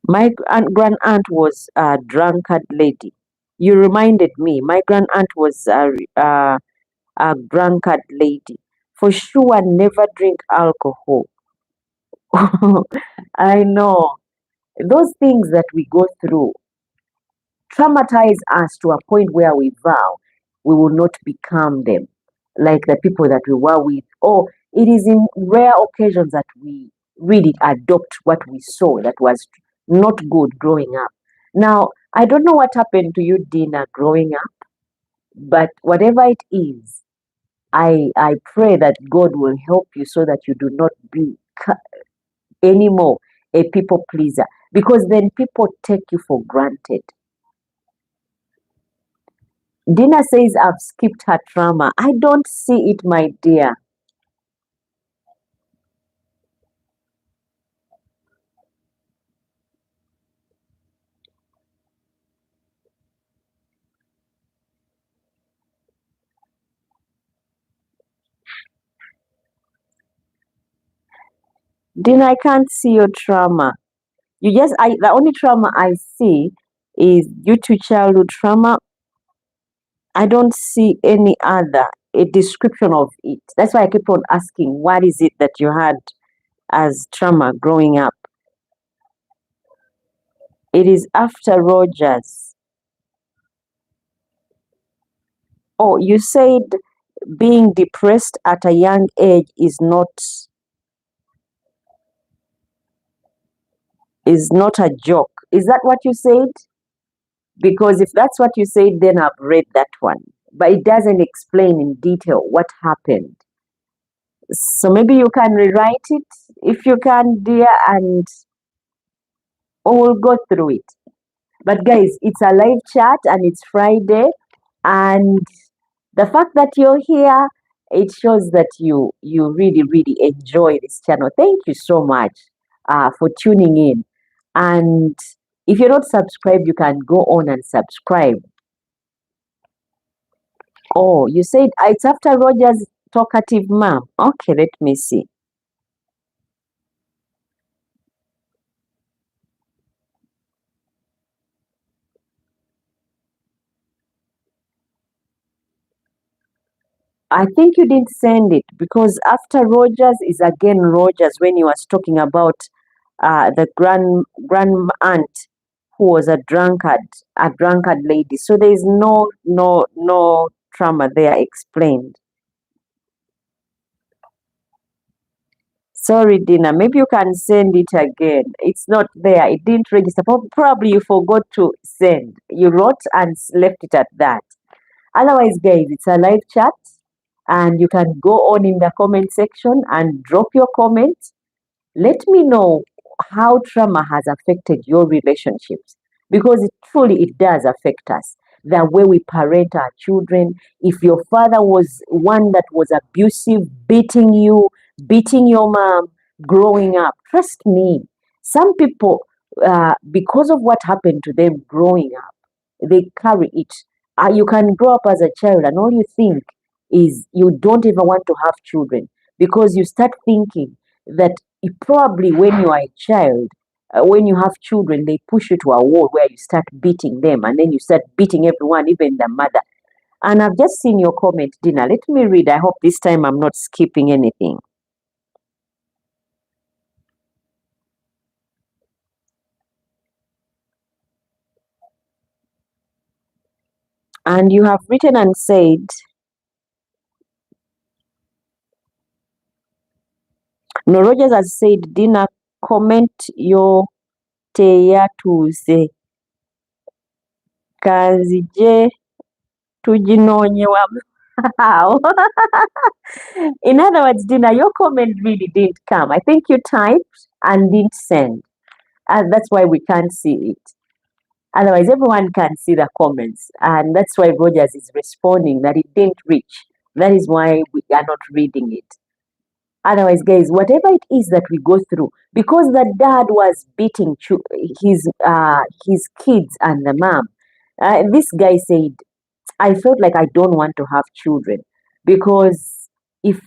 My grand aunt was a drunkard lady. You reminded me. My grand aunt was a drunkard lady. For sure, never drink alcohol. I know. Those things that we go through traumatize us to a point where we vow we will not become them, like the people that we were with. Or it is in rare occasions that we really adopt what we saw that was not good growing up. Now, I don't know what happened to you, Dina, growing up, but whatever it is, I pray that God will help you so that you do not be anymore a people pleaser, because then people take you for granted. Dina says, I've skipped her trauma. I don't see it, my dear. Dina, I can't see your trauma. The only trauma I see is due to childhood trauma. I don't see any other a description of it. That's why I keep on asking, what is it that you had as trauma growing up? It is after Rogers. Oh, you said being depressed at a young age is not a joke. Is that what you said? Because if that's what you said, then I've read that one. But it doesn't explain in detail what happened. So maybe you can rewrite it if you can, dear, and we'll go through it. But guys, it's a live chat and it's Friday, and the fact that you're here, it shows that you really really enjoy this channel. Thank you so much for tuning in. And if you're not subscribed, you can go on and subscribe. Oh, you said it's after Roger's talkative mom. Okay, let me see. I think you didn't send it because after Rogers is again Rogers when he was talking about the grand aunt who was a drunkard lady. So there is no trauma there explained. Sorry, Dina. Maybe you can send it again. It's not there. It didn't register. Probably you forgot to send. You wrote and left it at that. Otherwise, guys, it's a live chat and you can go on in the comment section and drop your comments. Let me know how trauma has affected your relationships because it does affect us. The way we parent our children. If your father was one that was abusive, beating you, beating your mom growing up, trust me, some people, because of what happened to them growing up, they carry it. You can grow up as a child and all you think is you don't ever want to have children because you start thinking that probably when you are a child, when you have children, they push you to a wall where you start beating them and then you start beating everyone, even the mother. And I've just seen your comment, Dina. Let me read. I hope this time I'm not skipping anything. And you have written and said, no, Rogers has said, Dina, comment your teyatuze kazije tujinonye wamu. How? In other words, Dina, your comment really didn't come. I think you typed and didn't send. And that's why we can't see it. Otherwise, everyone can see the comments. And that's why Rogers is responding that it didn't reach. That is why we are not reading it. Otherwise, guys, whatever it is that we go through, because the dad was beating his kids and the mom, this guy said, I felt like I don't want to have children because if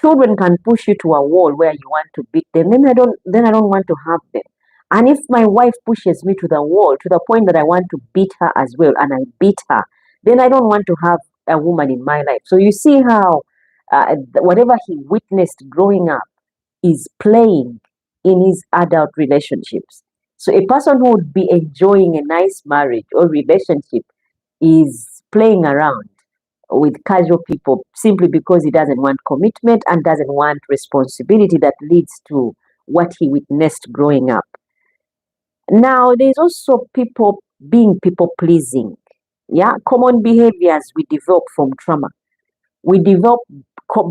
children can push you to a wall where you want to beat them, then I don't want to have them. And if my wife pushes me to the wall to the point that I want to beat her as well and I beat her, then I don't want to have a woman in my life. So you see how whatever he witnessed growing up is playing in his adult relationships. So a person who would be enjoying a nice marriage or relationship is playing around with casual people simply because he doesn't want commitment and doesn't want responsibility that leads to what he witnessed growing up. Now, there's also people being people pleasing. Yeah, common behaviors we develop from trauma. We develop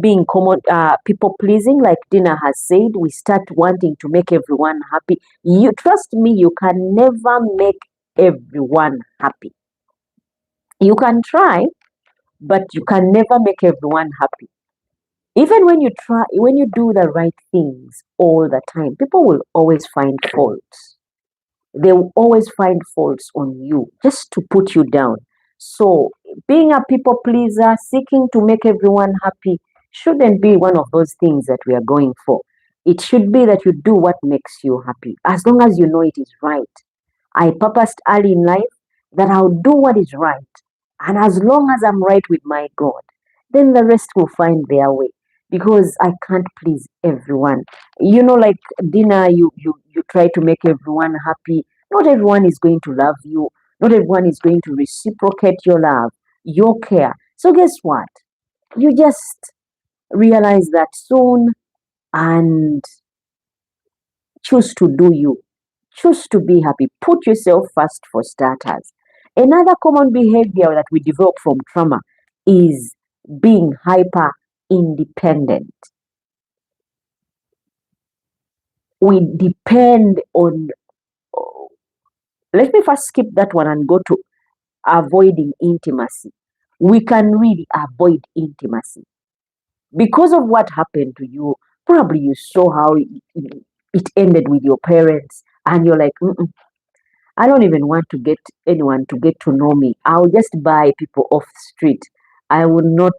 being common people pleasing, like Dina has said. We start wanting to make everyone happy. You trust me, you can never make everyone happy. You can try, but you can never make everyone happy. Even when you do the right things all the time, people will always find faults. They will always find faults on you just to put you down. So, being a people pleaser, seeking to make everyone happy, shouldn't be one of those things that we are going for. It should be that you do what makes you happy, as long as you know it is right. I purposed early in life that I'll do what is right. And as long as I'm right with my God, then the rest will find their way. Because I can't please everyone. Like dinner, you try to make everyone happy. Not everyone is going to love you. Not everyone is going to reciprocate your love, your care. So guess what? You just realize that soon and choose to do you. Choose to be happy. Put yourself first for starters. Another common behavior that we develop from trauma is being hyper independent. We depend on, let me first skip that one and go to avoiding intimacy. We can really avoid intimacy because of what happened to you. Probably you saw how it ended with your parents, and you're like, mm-mm, I don't even want to get anyone to get to know me. I'll just buy people off the street. I will not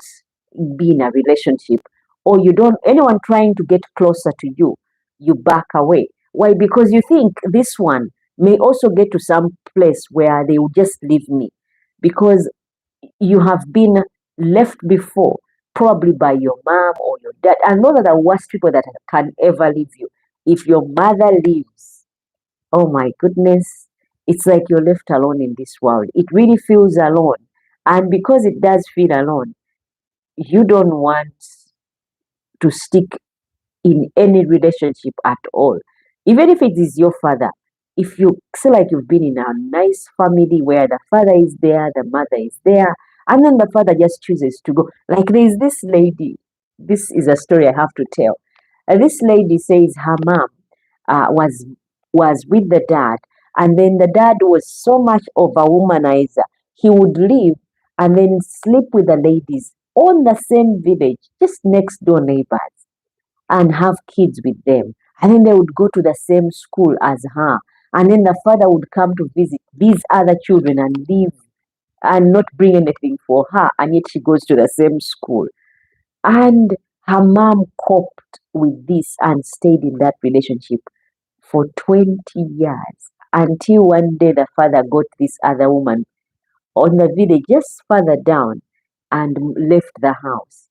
be in a relationship. Or you don't, anyone trying to get closer to you, you back away. Why? Because you think this one may also get to some place where they will just leave me. Because you have been left before, probably by your mom or your dad. And those are the worst people that can ever leave you. If your mother leaves, oh my goodness, it's like you're left alone in this world. It really feels alone. And because it does feel alone, you don't want to stick in any relationship at all. Even if it is your father, if you feel like you've been in a nice family where the father is there, the mother is there, and then the father just chooses to go. Like there's this lady, this is a story I have to tell. This lady says her mom was with the dad, and then the dad was so much of a womanizer. He would leave and then sleep with the ladies on the same village, just next door neighbors, and have kids with them. And then they would go to the same school as her. And then the father would come to visit these other children and leave and not bring anything for her. And yet she goes to the same school. And her mom coped with this and stayed in that relationship for 20 years until one day the father got this other woman on the village just further down and left the house.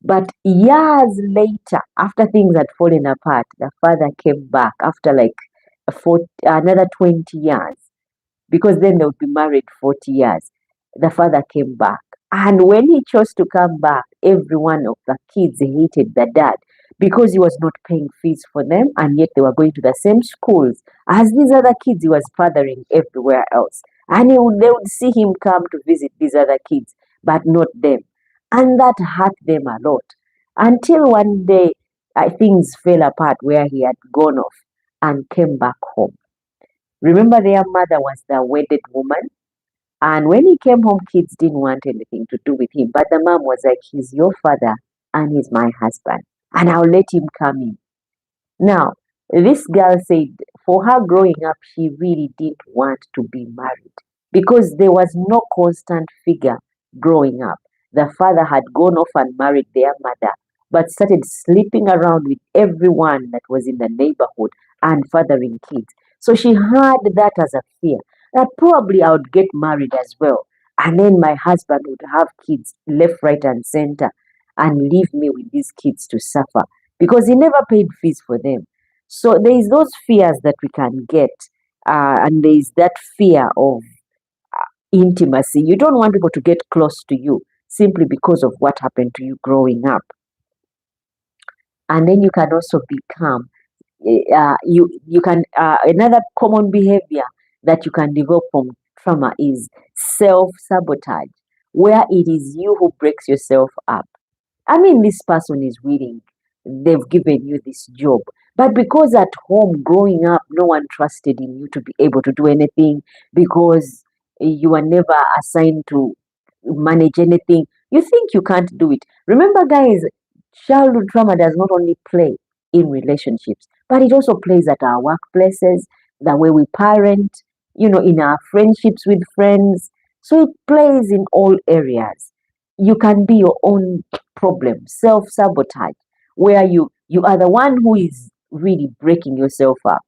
But years later, after things had fallen apart, the father came back after like another 20 years, because then they would be married 40 years. The father came back. And when he chose to come back, every one of the kids hated the dad because he was not paying fees for them, and yet they were going to the same schools as these other kids he was fathering everywhere else. And they would see him come to visit these other kids, but not them. And that hurt them a lot. Until one day, things fell apart where he had gone off and came back home. Remember, their mother was the wedded woman. And when he came home, kids didn't want anything to do with him. But the mom was like, he's your father and he's my husband. And I'll let him come in. Now, this girl said for her growing up, she really didn't want to be married because there was no constant figure growing up. The father had gone off and married their mother, but started sleeping around with everyone that was in the neighborhood and fathering kids. So she had that as a fear that probably I would get married as well. And then my husband would have kids left, right, and center and leave me with these kids to suffer because he never paid fees for them. So there is those fears that we can get, and there is that fear of intimacy. You don't want people to get close to you simply because of what happened to you growing up. And then you can also become you can another common behavior that you can develop from trauma is self-sabotage, where it is you who breaks yourself up. I mean, this person is willing, they've given you this job, but because at home growing up, no one trusted in you to be able to do anything because you were never assigned to manage anything, you think you can't do it. Remember, guys, childhood trauma does not only play in relationships, but it also plays at our workplaces, the way we parent, in our friendships with friends. So it plays in all areas. You can be your own problem, self sabotage, where you are the one who is really breaking yourself up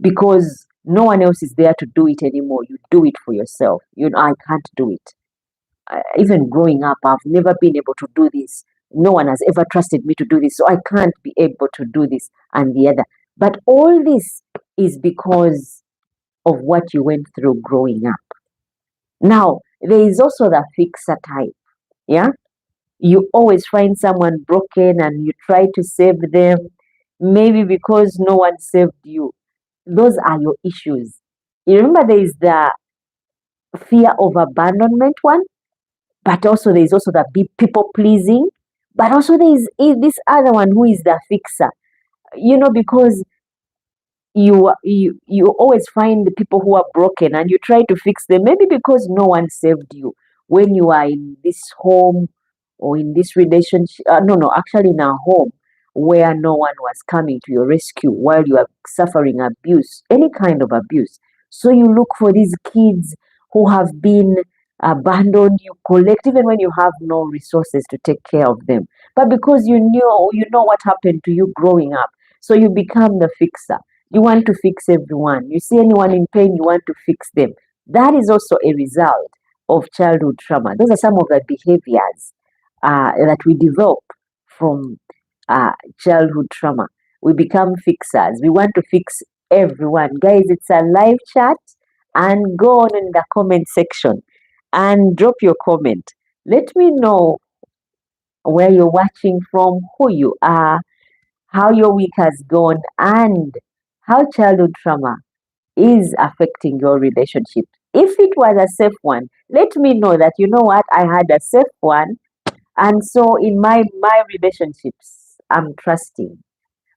because no one else is there to do it anymore. You do it for yourself. You know, I can't do it. Even growing up, I've never been able to do this. No one has ever trusted me to do this, so I can't be able to do this and the other. But all this is because of what you went through growing up. Now, there is also the fixer type. Yeah. You always find someone broken and you try to save them, maybe because no one saved you. Those are your issues. You remember there is the fear of abandonment one, but also there is also the people pleasing, but also there is this other one who is the fixer. Because you always find the people who are broken and you try to fix them, maybe because no one saved you when you are in this home or in this relationship. No, actually in a home where no one was coming to your rescue while you are suffering abuse, any kind of abuse. So you look for these kids who have been abandoned. You collect even when you have no resources to take care of them, but because you know what happened to you growing up, so you become the fixer. You want to fix everyone. You see anyone in pain, you want to fix them. That is also a result of childhood trauma. Those are some of the behaviors that we develop from childhood trauma. We become fixers. We want to fix everyone. Guys, it's a live chat, and go on in the comment section and drop your comment. Let me know where you're watching from, who you are, how your week has gone, and how childhood trauma is affecting your relationship. If it was a safe one, let me know that you know what, I had a safe one, and so in my relationships, I'm trusting.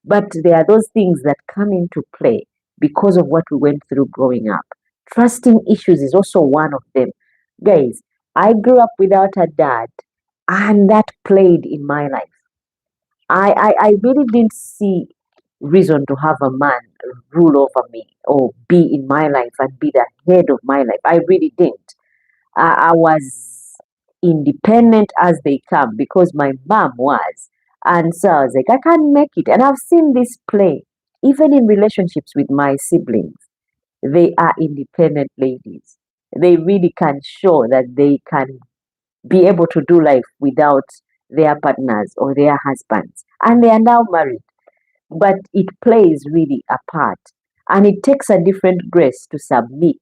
But there are those things that come into play because of what we went through growing up. Trusting issues is also one of them. Guys, I grew up without a dad, and that played in my life. I really didn't see reason to have a man rule over me or be in my life and be the head of my life. I really didn't. I was independent as they come because my mom was. And so I was like, I can't make it. And I've seen this play even in relationships with my siblings. They are independent ladies. They really can show that they can be able to do life without their partners or their husbands. And they are now married. But it plays really a part. And it takes a different grace to submit.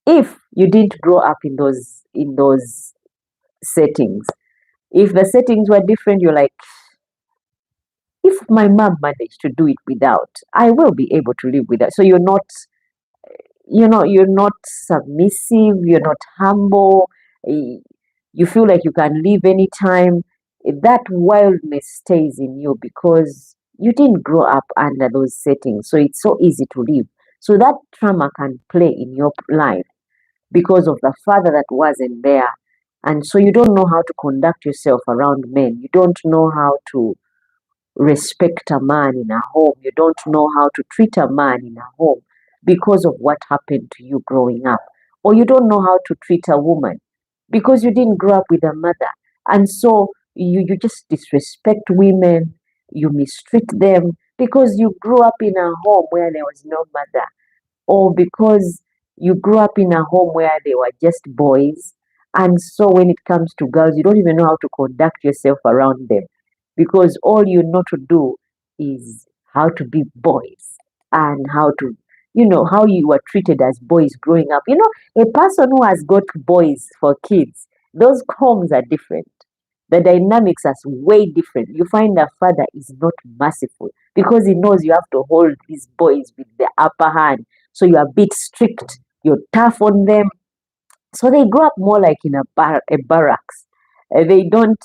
If you didn't grow up in those settings, if the settings were different, you're like, if my mom managed to do it without, I will be able to live without. So you're not submissive, you're not humble, you feel like you can leave anytime. That wildness stays in you because you didn't grow up under those settings, so it's so easy to leave. So that trauma can play in your life because of the father that wasn't there, and so you don't know how to conduct yourself around men. You don't know how to respect a man in a home. You don't know how to treat a man in a home because of what happened to you growing up. Or you don't know how to treat a woman because you didn't grow up with a mother. And so you just disrespect women, you mistreat them because you grew up in a home where there was no mother, or because you grew up in a home where they were just boys. And so when it comes to girls, you don't even know how to conduct yourself around them because all you know to do is how to be boys and how you were treated as boys growing up. A person who has got boys for kids, those homes are different. The dynamics are way different. You find the father is not merciful because he knows you have to hold these boys with the upper hand. So you're a bit strict, you're tough on them. So they grow up more like in a barracks. They don't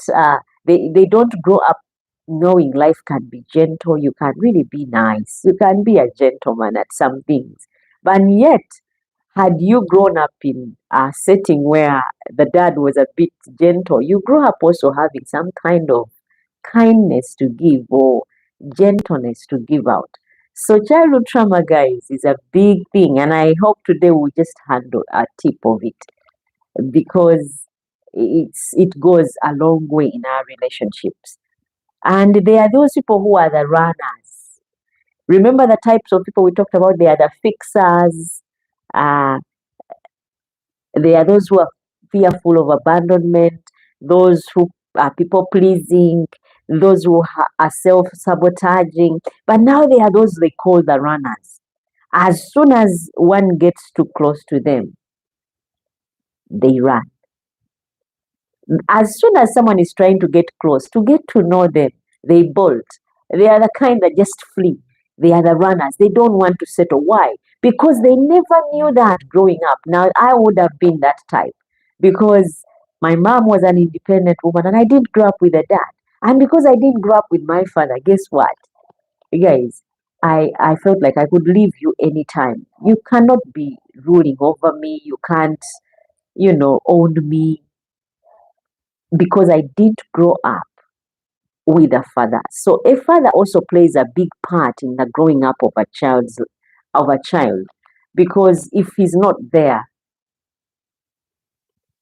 grow up knowing life can be gentle. You can really be nice. You can be a gentleman at some things. But yet, had you grown up in a setting where the dad was a bit gentle, you grow up also having some kind of kindness to give or gentleness to give out. So childhood trauma, guys, is a big thing, and I hope today we just handle a tip of it because it goes a long way in our relationships. And there are those people who are the runners. Remember the types of people we talked about? They are the fixers. Uh, they are those who are fearful of abandonment, those who are people pleasing, those who are self sabotaging. But now they are those they call the runners. As soon as one gets too close to them, they run. As soon as someone is trying to get close, to get to know them, they bolt. They are the kind that just flee. They are the runners. They don't want to settle. Why? Because they never knew that growing up. Now, I would have been that type because my mom was an independent woman and I didn't grow up with a dad. And because I didn't grow up with my father, guess what? You guys, I felt like I could leave you anytime. You cannot be ruling over me. You can't, own me because I didn't grow up with a father. So a father also plays a big part in the growing up of a child because if he's not there,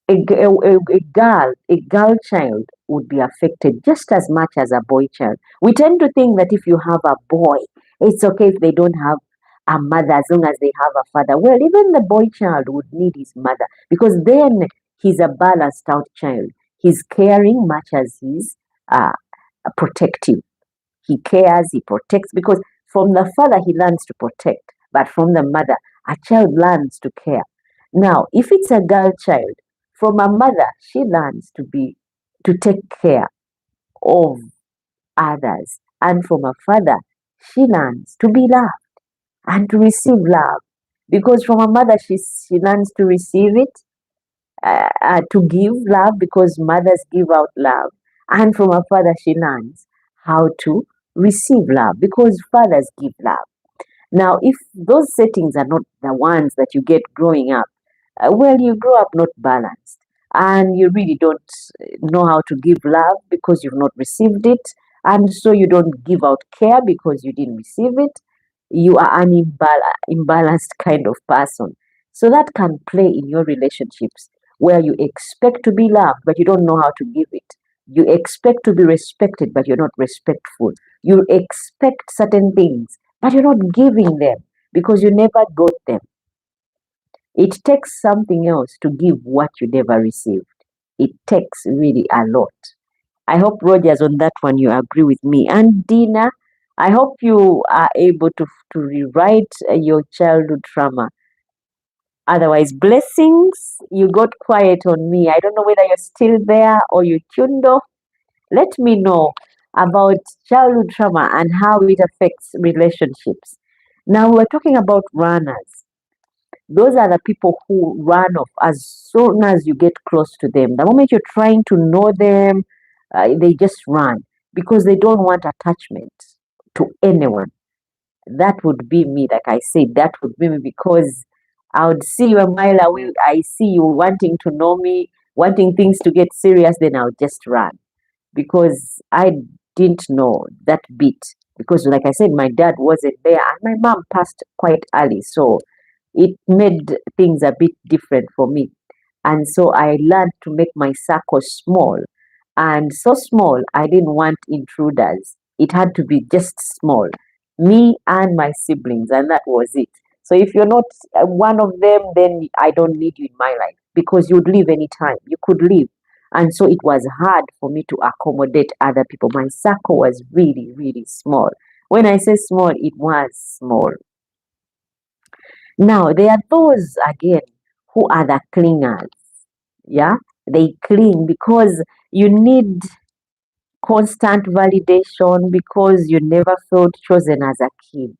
a girl child would be affected just as much as a boy child. We tend to think that if you have a boy, it's okay if they don't have a mother as long as they have a father. Well, even the boy child would need his mother because then he's a balanced out child. He's caring much as he's uh, protective. He cares, he protects because from the father he learns to protect, but from the mother, a child learns to care. Now, if it's a girl child, from a mother, she learns to take care of others. And from a father, she learns to be loved and to receive love. Because from a mother, she learns to receive it, to give love because mothers give out love. And from a father, she learns how to receive love because fathers give love. Now, if those settings are not the ones that you get growing up, well, you grow up not balanced and you really don't know how to give love because you've not received it. And so you don't give out care because you didn't receive it. You are an imbalanced kind of person. So that can play in your relationships where you expect to be loved, but you don't know how to give it. You expect to be respected, but you're not respectful. You expect certain things, but you're not giving them because you never got them. It takes something else to give what you never received. It takes really a lot. I hope, Rogers, on that one you agree with me. And Dina, I hope you are able to rewrite your childhood trauma. Otherwise, blessings, you got quiet on me. I don't know whether you're still there or you tuned off. Let me know about childhood trauma and how it affects relationships. Now, we're talking about runners. Those are the people who run off as soon as you get close to them. The moment you're trying to know them, they just run because they don't want attachment to anyone. That would be me, like I said, that would be me because I would see you a mile away. I see you wanting to know me, wanting things to get serious, then I would just run because I didn't know that bit. Because, like I said, my dad wasn't there and my mom passed quite early. So it made things a bit different for me. And so I learned to make my circle small. And so small, I didn't want intruders. It had to be just small. Me and my siblings, and that was it. So if you're not one of them, then I don't need you in my life because you'd leave anytime. You could leave. And so it was hard for me to accommodate other people. My circle was really, really small. When I say small, it was small. Now, there are those again who are the clingers. Yeah, they cling because you need constant validation because you never felt chosen as a kid.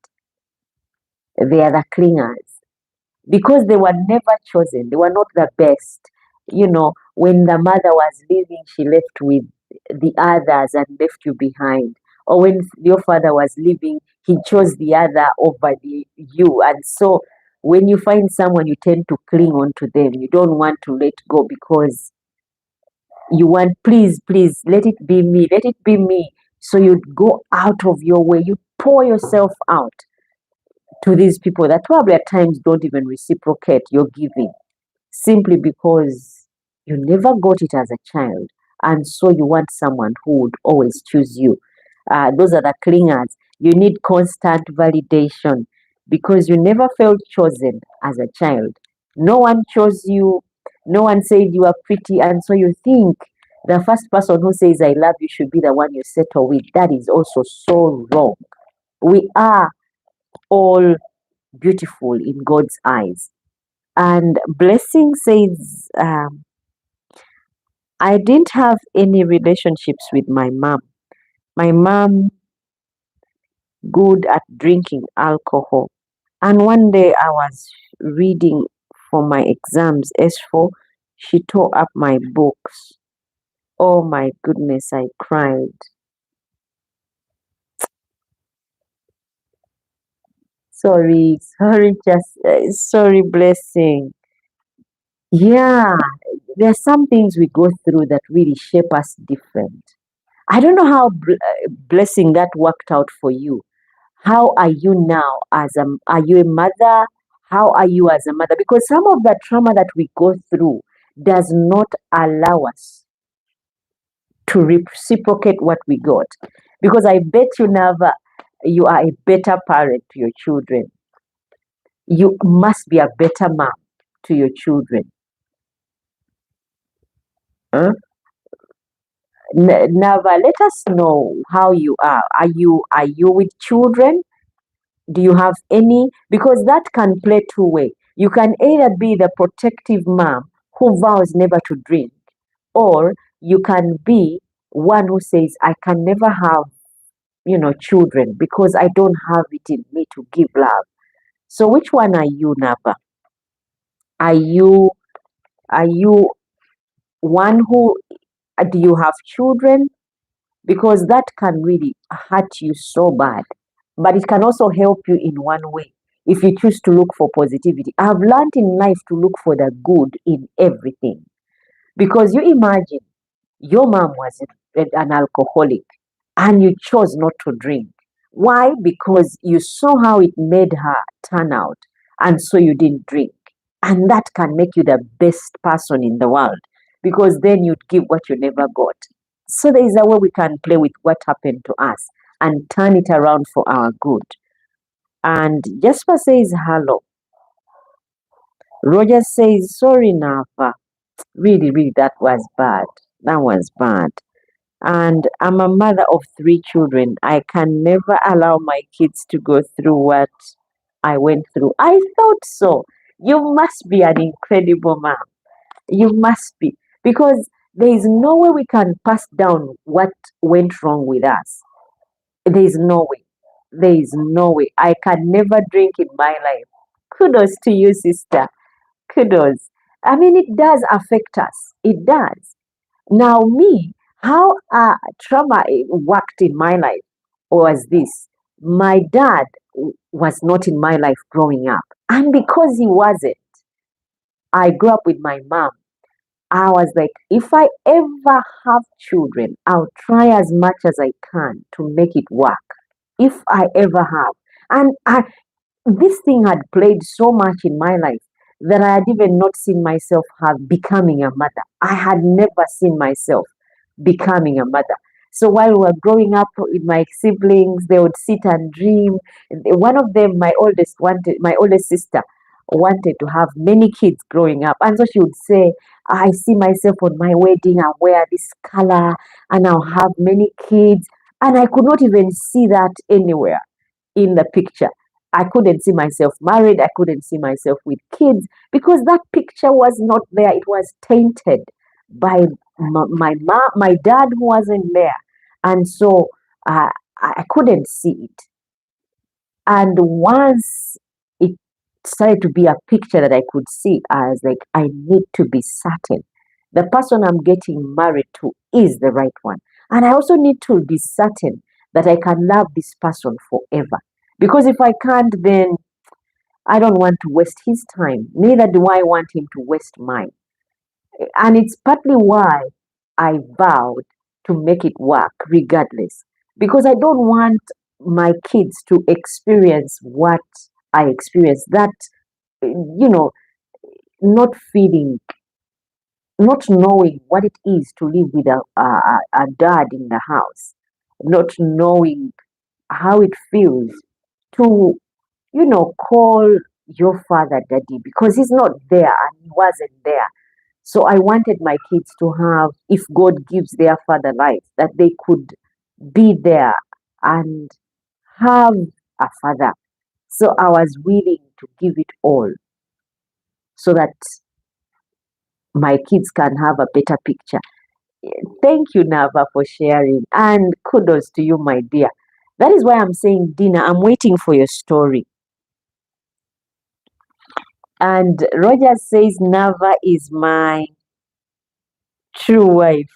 They are the clingers because they were never chosen. They were not the best. When the mother was leaving, she left with the others and left you behind. Or when your father was leaving, he chose the other over you. And so when you find someone, you tend to cling on to them. You don't want to let go because you want, please, please, let it be me, let it be me. So you go out of your way, you pour yourself out to these people that probably at times don't even reciprocate your giving simply because you never got it as a child. And so you want someone who would always choose you. Those are the clingers. You need constant validation because you never felt chosen as a child. No one chose you. No one said you are pretty. And so you think the first person who says, I love you, should be the one you settle with. That is also so wrong. We are all beautiful in God's eyes. And Blessing says, I didn't have any relationships with my mom. My mom good at drinking alcohol. And one day I was reading for my exams, S4. She tore up my books. Oh my goodness, I cried. Sorry, Blessing. Yeah, there are some things we go through that really shape us different. I don't know how Blessing that worked out for you. How are you now are you a mother? How are you as a mother? Because some of the trauma that we go through does not allow us to reciprocate what we got. Because I bet you never, you are a better parent to your children. You must be a better mom to your children. Huh? Nava, let us know how you are. Are you with children? Do you have any? Because that can play two way. You can either be the protective mom who vows never to drink, or you can be one who says, I can never have, children because I don't have it in me to give love. So which one are you, Nava? Are you are you one who do you have children? Because that can really hurt you so bad. But it can also help you in one way if you choose to look for positivity. I've learned in life to look for the good in everything. Because you imagine your mom was an alcoholic and you chose not to drink. Why? Because you saw how it made her turn out, and so you didn't drink. And that can make you the best person in the world because then you'd give what you never got. So there is a way we can play with what happened to us and turn it around for our good. And Jasper says hello. Roger says sorry, Nafa. Really, really, that was bad. That was bad. And I'm a mother of 3 children. I can never allow my kids to go through what I went through. I thought so. You must be an incredible mom. You must be. Because there is no way we can pass down what went wrong with us. There is no way. There is no way. I can never drink in my life. Kudos to you, sister. Kudos. I mean, it does affect us. It does. Now, me, how trauma worked in my life was this. My dad was not in my life growing up. And because he wasn't, I grew up with my mom. I was like, if I ever have children, I'll try as much as I can to make it work. If I ever have. And this thing had played so much in my life that I had even not seen myself have becoming a mother. I had never seen myself becoming a mother. So while we were growing up with my siblings, they would sit and dream. One of them, my oldest sister, wanted to have many kids growing up. And so she would say, I see myself on my wedding, I'll wear this color and I'll have many kids. And I could not even see that anywhere in the picture. I couldn't see myself married. I couldn't see myself with kids because that picture was not there. It was tainted by my dad who wasn't there. And so I couldn't see it. And once it started to be a picture that I could see, I was like, I need to be certain the person I'm getting married to is the right one. And I also need to be certain that I can love this person forever. Because if I can't, then I don't want to waste his time. Neither do I want him to waste mine. And it's partly why I vowed to make it work regardless. Because I don't want my kids to experience what I experienced. That, not feeling, not knowing what it is to live with a dad in the house. not knowing how it feels to, call your father daddy, because he's not there and he wasn't there. So I wanted my kids to have, if God gives their father life, that they could be there and have a father. So I was willing to give it all so that my kids can have a better picture. Thank you, Nava, for sharing. And kudos to you, my dear. That is why I'm saying, Dina, I'm waiting for your story. And Roger says, Nava is my true wife.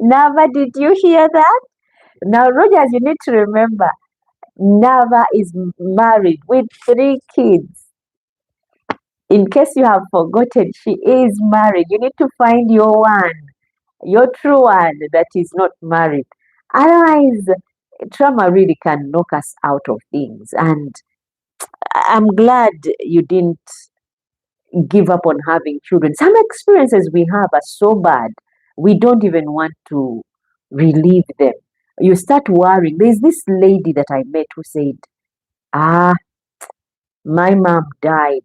Nava, did you hear that? Now, Rogers, you need to remember, Nava is married with 3 kids. In case you have forgotten, she is married. You need to find your one, your true one that is not married. Otherwise, trauma really can knock us out of things. And I'm glad you didn't give up on having children. Some experiences we have are so bad, we don't even want to relive them. You start worrying. There's this lady that I met who said, Ah, my mom died.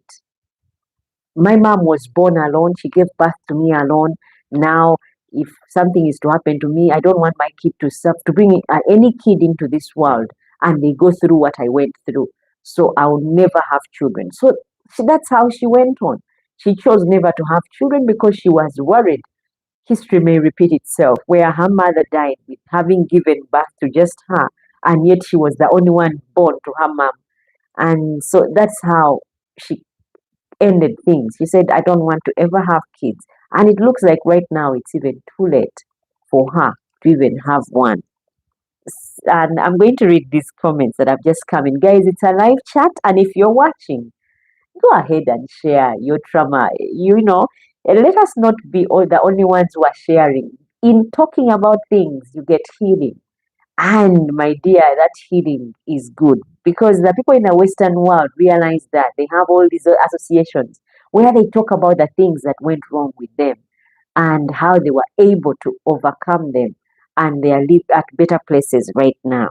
My mom was born alone. She gave birth to me alone. Now, if something is to happen to me, I don't want my kid to suffer, to bring any kid into this world and they go through what I went through. So I will never have children. So that's how she went on. She chose never to have children because she was worried history may repeat itself, where her mother died with having given birth to just her, and yet she was the only one born to her mom. And so that's how she ended things. She said, I don't want to ever have kids. And it looks like right now it's even too late for her to even have one. And I'm going to read these comments that have just come in. Guys, it's a live chat. And if you're watching, go ahead and share your trauma. Let us not be all the only ones who are sharing. In talking about things, you get healing. And my dear, that healing is good because the people in the Western world realize that they have all these associations where they talk about the things that went wrong with them and how they were able to overcome them, and they are live at better places right now.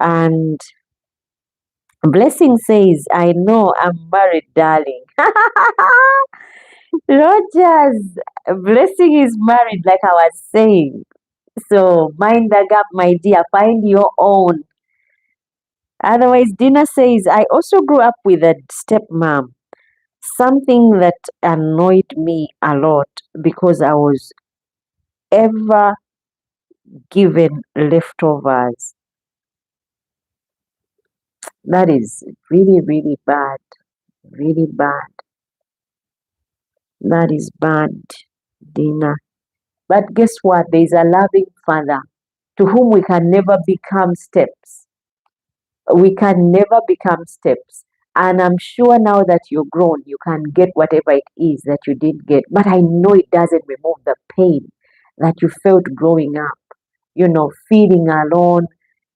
And Blessing says, I know I'm married, darling. Rogers, Blessing is married, like I was saying. So mind the gap, my dear. Find your own. Otherwise, Dina says, I also grew up with a stepmom. Something that annoyed me a lot because I was ever given leftovers. That is really, really bad. Really bad. That is bad, Dina. But guess what? There is a loving Father to whom we can never become steps. We can never become steps. And I'm sure now that you're grown, you can get whatever it is that you did get. But I know it doesn't remove the pain that you felt growing up, feeling alone.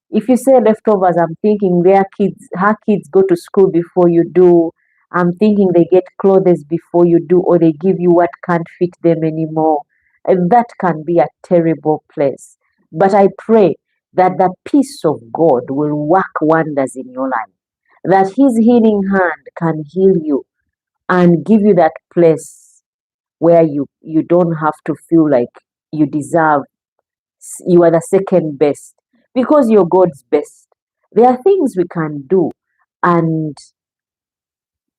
If you say leftovers, I'm thinking her kids go to school before you do. I'm thinking they get clothes before you do, or they give you what can't fit them anymore. And that can be a terrible place. But I pray that the peace of God will work wonders in your life, that His healing hand can heal you and give you that place where you don't have to feel like you deserve, you are the second best, because you're God's best. There are things we can do and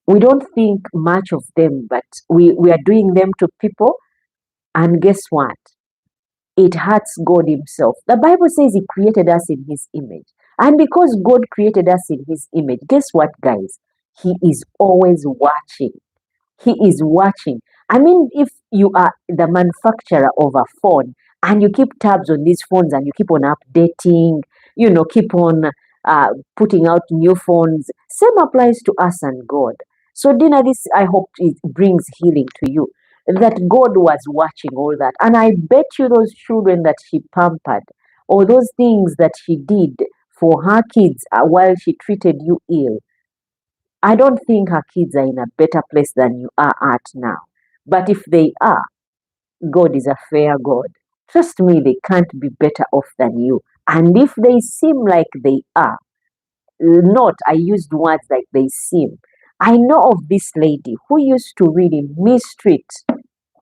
we don't think much of them, but we are doing them to people. And guess what? It hurts God Himself. The Bible says He created us in His image. And because God created us in His image, guess what, guys? He is always watching. He is watching. I mean, if you are the manufacturer of a phone and you keep tabs on these phones and you keep on updating, keep on putting out new phones, same applies to us and God. So, Dina, this I hope it brings healing to you. That God was watching all that. And I bet you those children that she pampered, or those things that she did for her kids while she treated you ill, I don't think her kids are in a better place than you are at now. But if they are, God is a fair God. Trust me, they can't be better off than you. And if they seem like they are, not, I used words like they seem. I know of this lady who used to really mistreat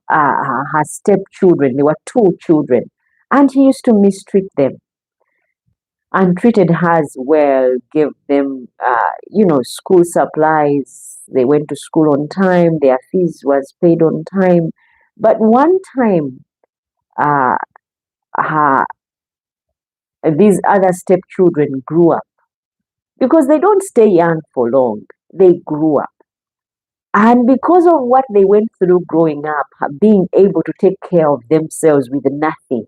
her stepchildren. There were two children, and he used to mistreat them and treated hers well, gave them, school supplies. They went to school on time, their fees was paid on time. But one time, uh, her, these other stepchildren grew up because they don't stay young for long. They grew up. And because of what they went through growing up, being able to take care of themselves with nothing,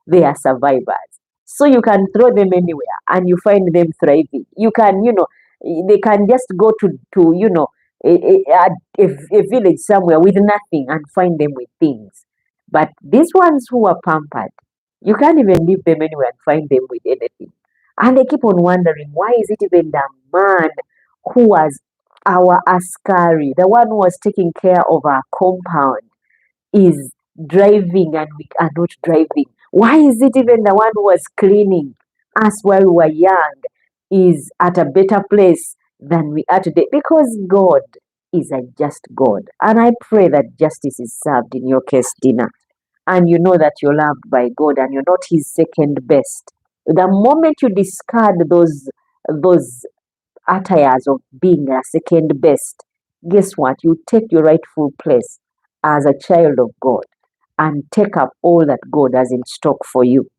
they are survivors. So you can throw them anywhere and you find them thriving. You can, they can just go to a village somewhere with nothing and find them with things. But these ones who are pampered, you can't even leave them anywhere and find them with anything. And they keep on wondering, why is it even the man who was our askari, the one who was taking care of our compound, is driving and we are not driving? Why is it even the one who was cleaning us while we were young is at a better place than we are today? Because God is a just God. And I pray that justice is served in your case, Dina. And you know that you're loved by God and you're not his second best. The moment you discard those attires of being a second best, guess what? You take your rightful place as a child of God and take up all that God has in stock for you.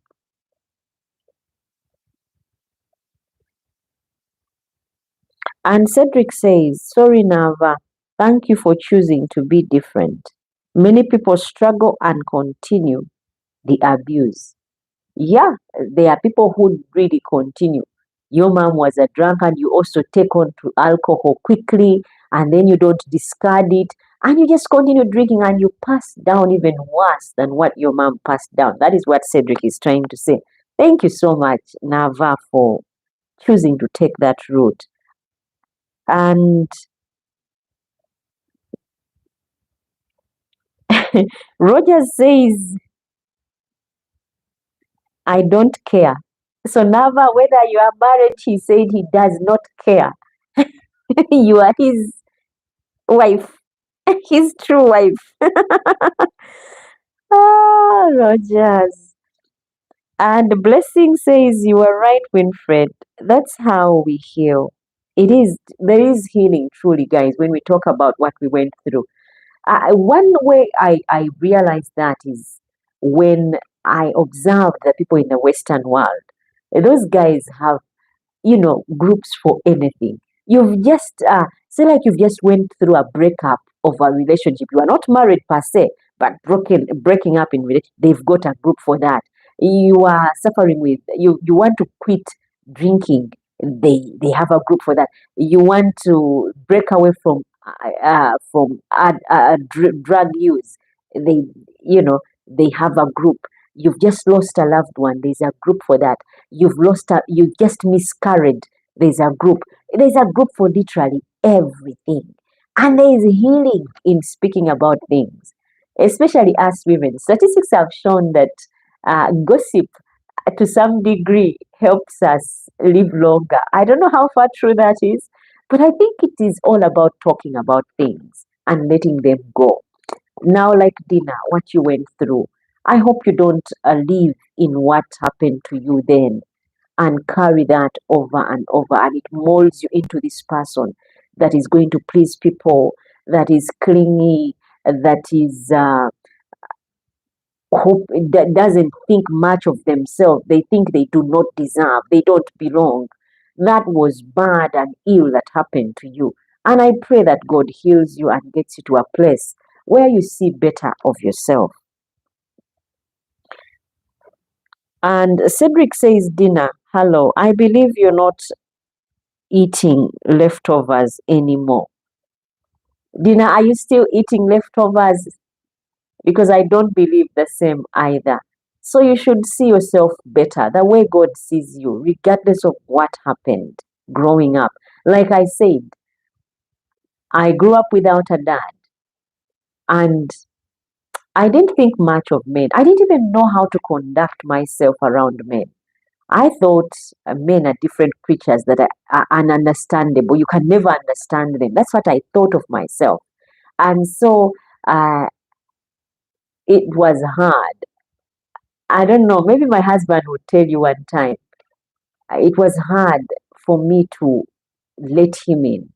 And Cedric says, sorry, Nava, thank you for choosing to be different. Many people struggle and continue the abuse. Yeah, there are people who really continue. Your mom was a drunkard, you also take on to alcohol quickly, and then you don't discard it, and you just continue drinking, and you pass down even worse than what your mom passed down. That is what Cedric is trying to say. Thank you so much, Nava, for choosing to take that route. And Roger says, I don't care. So, Nava, whether you are married, he said he does not care. You are his wife, his true wife. Ah, Rogers. And Blessing says, you are right, Winfred. That's how we heal. There is healing, truly, guys, when we talk about what we went through. One way I realized that is when I observed the people in the Western world. Those guys have, groups for anything. You've just say like you've just went through a breakup of a relationship. You are not married per se, but breaking up in relationship. They've got a group for that. You are suffering with you want to quit drinking. They have a group for that. You want to break away from drug use. They they have a group. You've just lost a loved one. There's a group for that. You just miscarried. There's a group. There's a group for literally everything. And there is healing in speaking about things, especially us women. Statistics have shown that gossip to some degree helps us live longer. I don't know how far true that is, but I think it is all about talking about things and letting them go. Now, like Dina, what you went through, I hope you don't live in what happened to you then and carry that over and over, and it molds you into this person that is going to please people, that is clingy, that is that doesn't think much of themselves. They think they do not deserve, they don't belong. That was bad and ill that happened to you. And I pray that God heals you and gets you to a place where you see better of yourself. And Cedric says, Dina, hello, I believe you're not eating leftovers anymore. Dina, are you still eating leftovers? Because I don't believe the same either. So you should see yourself better, the way God sees you, regardless of what happened growing up. Like I said, I grew up without a dad. And I didn't think much of men. I didn't even know how to conduct myself around men. I thought men are different creatures that are ununderstandable. You can never understand them. That's what I thought of myself. And so uh, it was hard. I don't know, maybe my husband would tell you one time, it was hard for me to let him in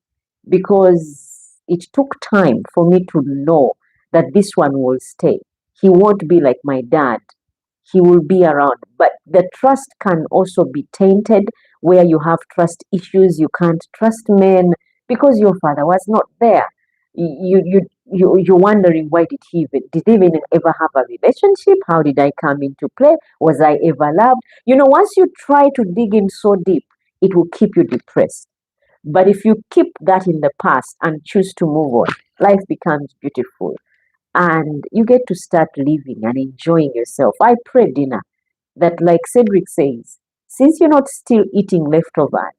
because it took time for me to know that this one will stay. He won't be like my dad. He will be around. But the trust can also be tainted where you have trust issues. You can't trust men because your father was not there. You're wondering, why did he even ever have a relationship? How did I come into play? Was I ever loved? Once you try to dig in so deep, it will keep you depressed. But if you keep that in the past and choose to move on, life becomes beautiful and you get to start living and enjoying yourself. I pray, Dina, that like Cedric says, since you're not still eating leftovers,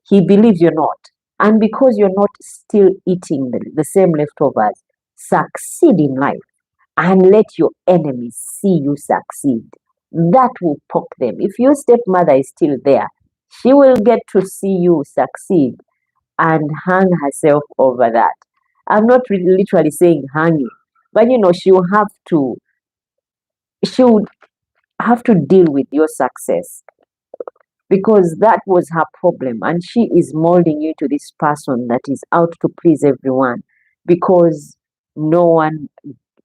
he believes you're not. And because you're not still eating the same leftovers, succeed in life and let your enemies see you succeed. That will poke them. If your stepmother is still there, she will get to see you succeed and hang herself over that. I'm not really literally saying hanging, but she would have to deal with your success because that was her problem. And she is molding you to this person that is out to please everyone because no one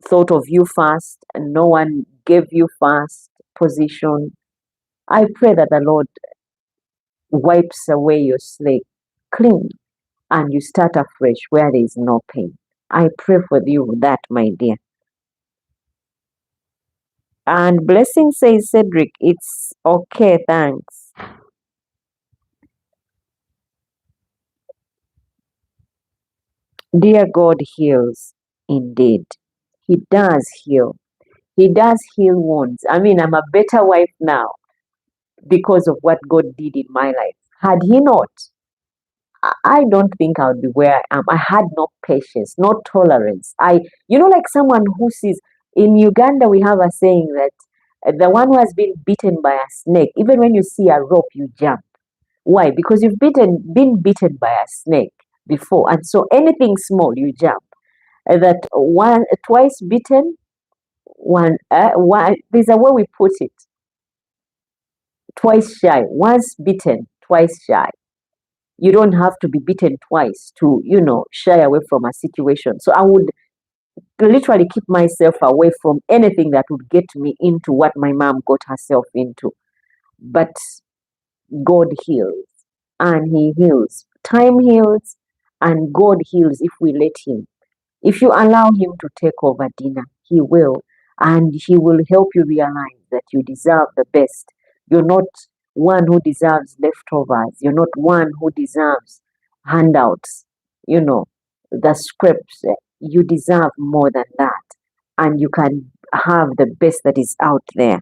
thought of you first and no one gave you first position. I pray that the Lord wipes away your slate clean and you start afresh where there is no pain. I pray for you that, my dear. And Blessing says, Cedric, it's okay, thanks. Dear God heals indeed. He does heal. He does heal wounds. I mean, I'm a better wife now because of what God did in my life. Had He not, I don't think I would be where I am. I had no patience, no tolerance. Like someone who sees, in Uganda, we have a saying that the one who has been bitten by a snake, even when you see a rope, you jump. Why? Because you've been bitten by a snake before. And so anything small, you jump. Twice bitten, there's a way we put it, twice shy, once bitten, twice shy. You don't have to be beaten twice to, shy away from a situation. So I would literally keep myself away from anything that would get me into what my mom got herself into. But God heals and He heals. Time heals and God heals if we let Him. If you allow Him to take over, Dina, He will. And He will help you realize that you deserve the best. You're not one who deserves leftovers. You're not one who deserves handouts, the scripts. You deserve more than that. And you can have the best that is out there.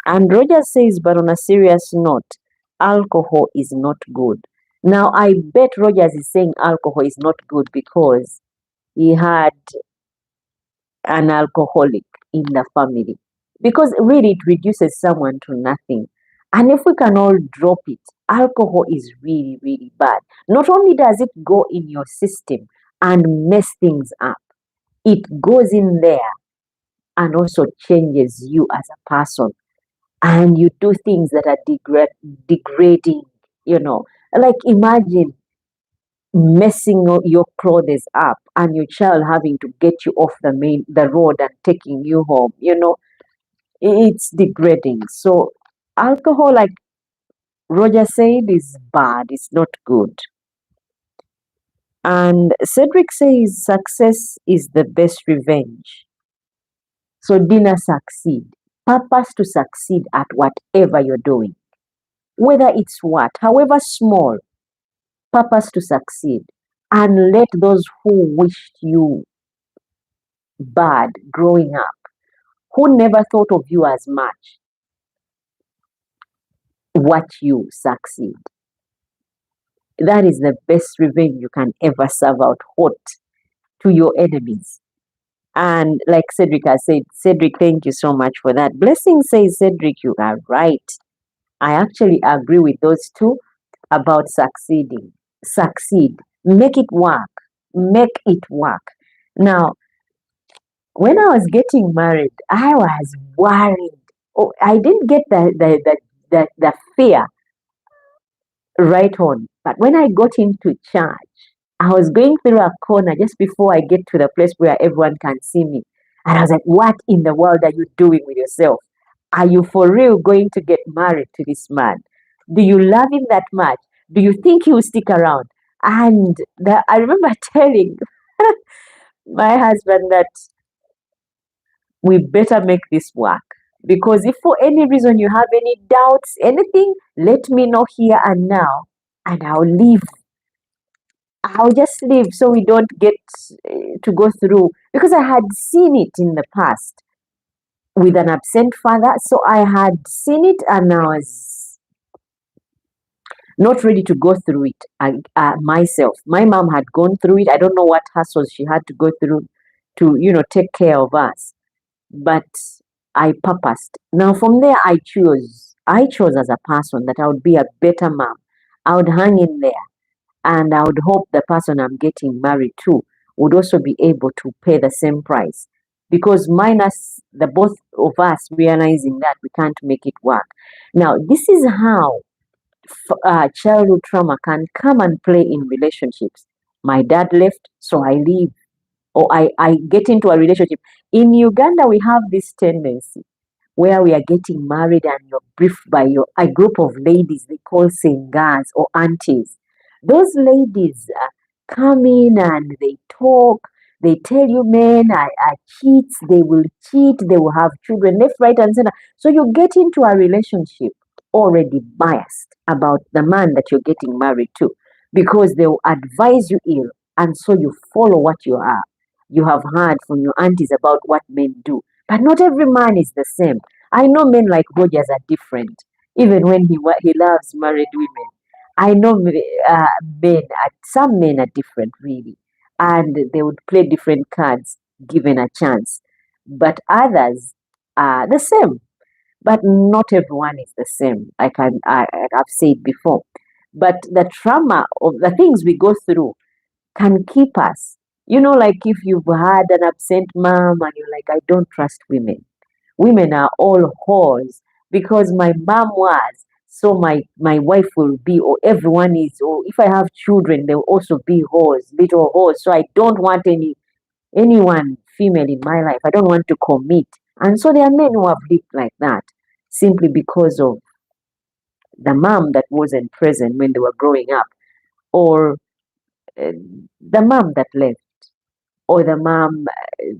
And Roger says, but on a serious note, alcohol is not good. Now, I bet Rogers is saying alcohol is not good because he had an alcoholic in the family. Because really, it reduces someone to nothing. And if we can all drop it, alcohol is really, really bad. Not only does it go in your system and mess things up, it goes in there and also changes you as a person. And you do things that are degrading, Like imagine messing your clothes up and your child having to get you off the road and taking you home, it's degrading. So alcohol, like Roger said, is bad, it's not good. And Cedric says success is the best revenge. So Dina, succeed. Purpose to succeed at whatever you're doing. Whether it's what, however small, purpose to succeed. And let those who wished you bad growing up, who never thought of you as much, watch you succeed. That is the best revenge you can ever serve out hot to your enemies. And like Cedric has said, Cedric, thank you so much for that. Blessing says, Cedric, you are right. I actually agree with those two about succeeding. Succeed. Make it work. Make it work. Now, when I was getting married, I was worried. Oh, I didn't get the fear right on. But when I got into church, I was going through a corner just before I get to the place where everyone can see me. And I was like, what in the world are you doing with yourself? Are you for real going to get married to this man? Do you love him that much? Do you think he will stick around? And I remember telling my husband that we better make this work. Because if for any reason you have any doubts, anything, let me know here and now, and I'll leave. I'll just leave so we don't get to go through. Because I had seen it in the past with an absent father. So I had seen it and I was not ready to go through it myself. My mom had gone through it. I don't know what hassles she had to go through to, take care of us. But I purposed. Now from there, I chose as a person that I would be a better mom. I would hang in there, and I would hope the person I'm getting married to would also be able to pay the same price. Because minus the both of us realizing that we can't make it work. Now, this is how childhood trauma can come and play in relationships. My dad left, so I leave, or I get into a relationship. In Uganda, we have this tendency where we are getting married and you're briefed by a group of ladies they call sengas or aunties. Those ladies come in and they talk. They tell you men are cheats. They will cheat. They will have children left, right, and center. So you get into a relationship already biased about the man that you're getting married to because they will advise you ill, and so you follow what you have heard from your aunties about what men do. But not every man is the same. I know men like Rogers are different, even when he loves married women. I know some men are different, really, and they would play different cards given a chance. But others are the same. But not everyone is the same. I've said before. But the trauma of the things we go through can keep us. Like if you've had an absent mom and you're like, I don't trust women. Women are all whores because my mom was, so my wife will be, or everyone is, or if I have children, they'll also be whores, little whores. So I don't want anyone female in my life. I don't want to commit. And so there are men who have lived like that simply because of the mom that wasn't present when they were growing up, or uh, the mom that left, or the mom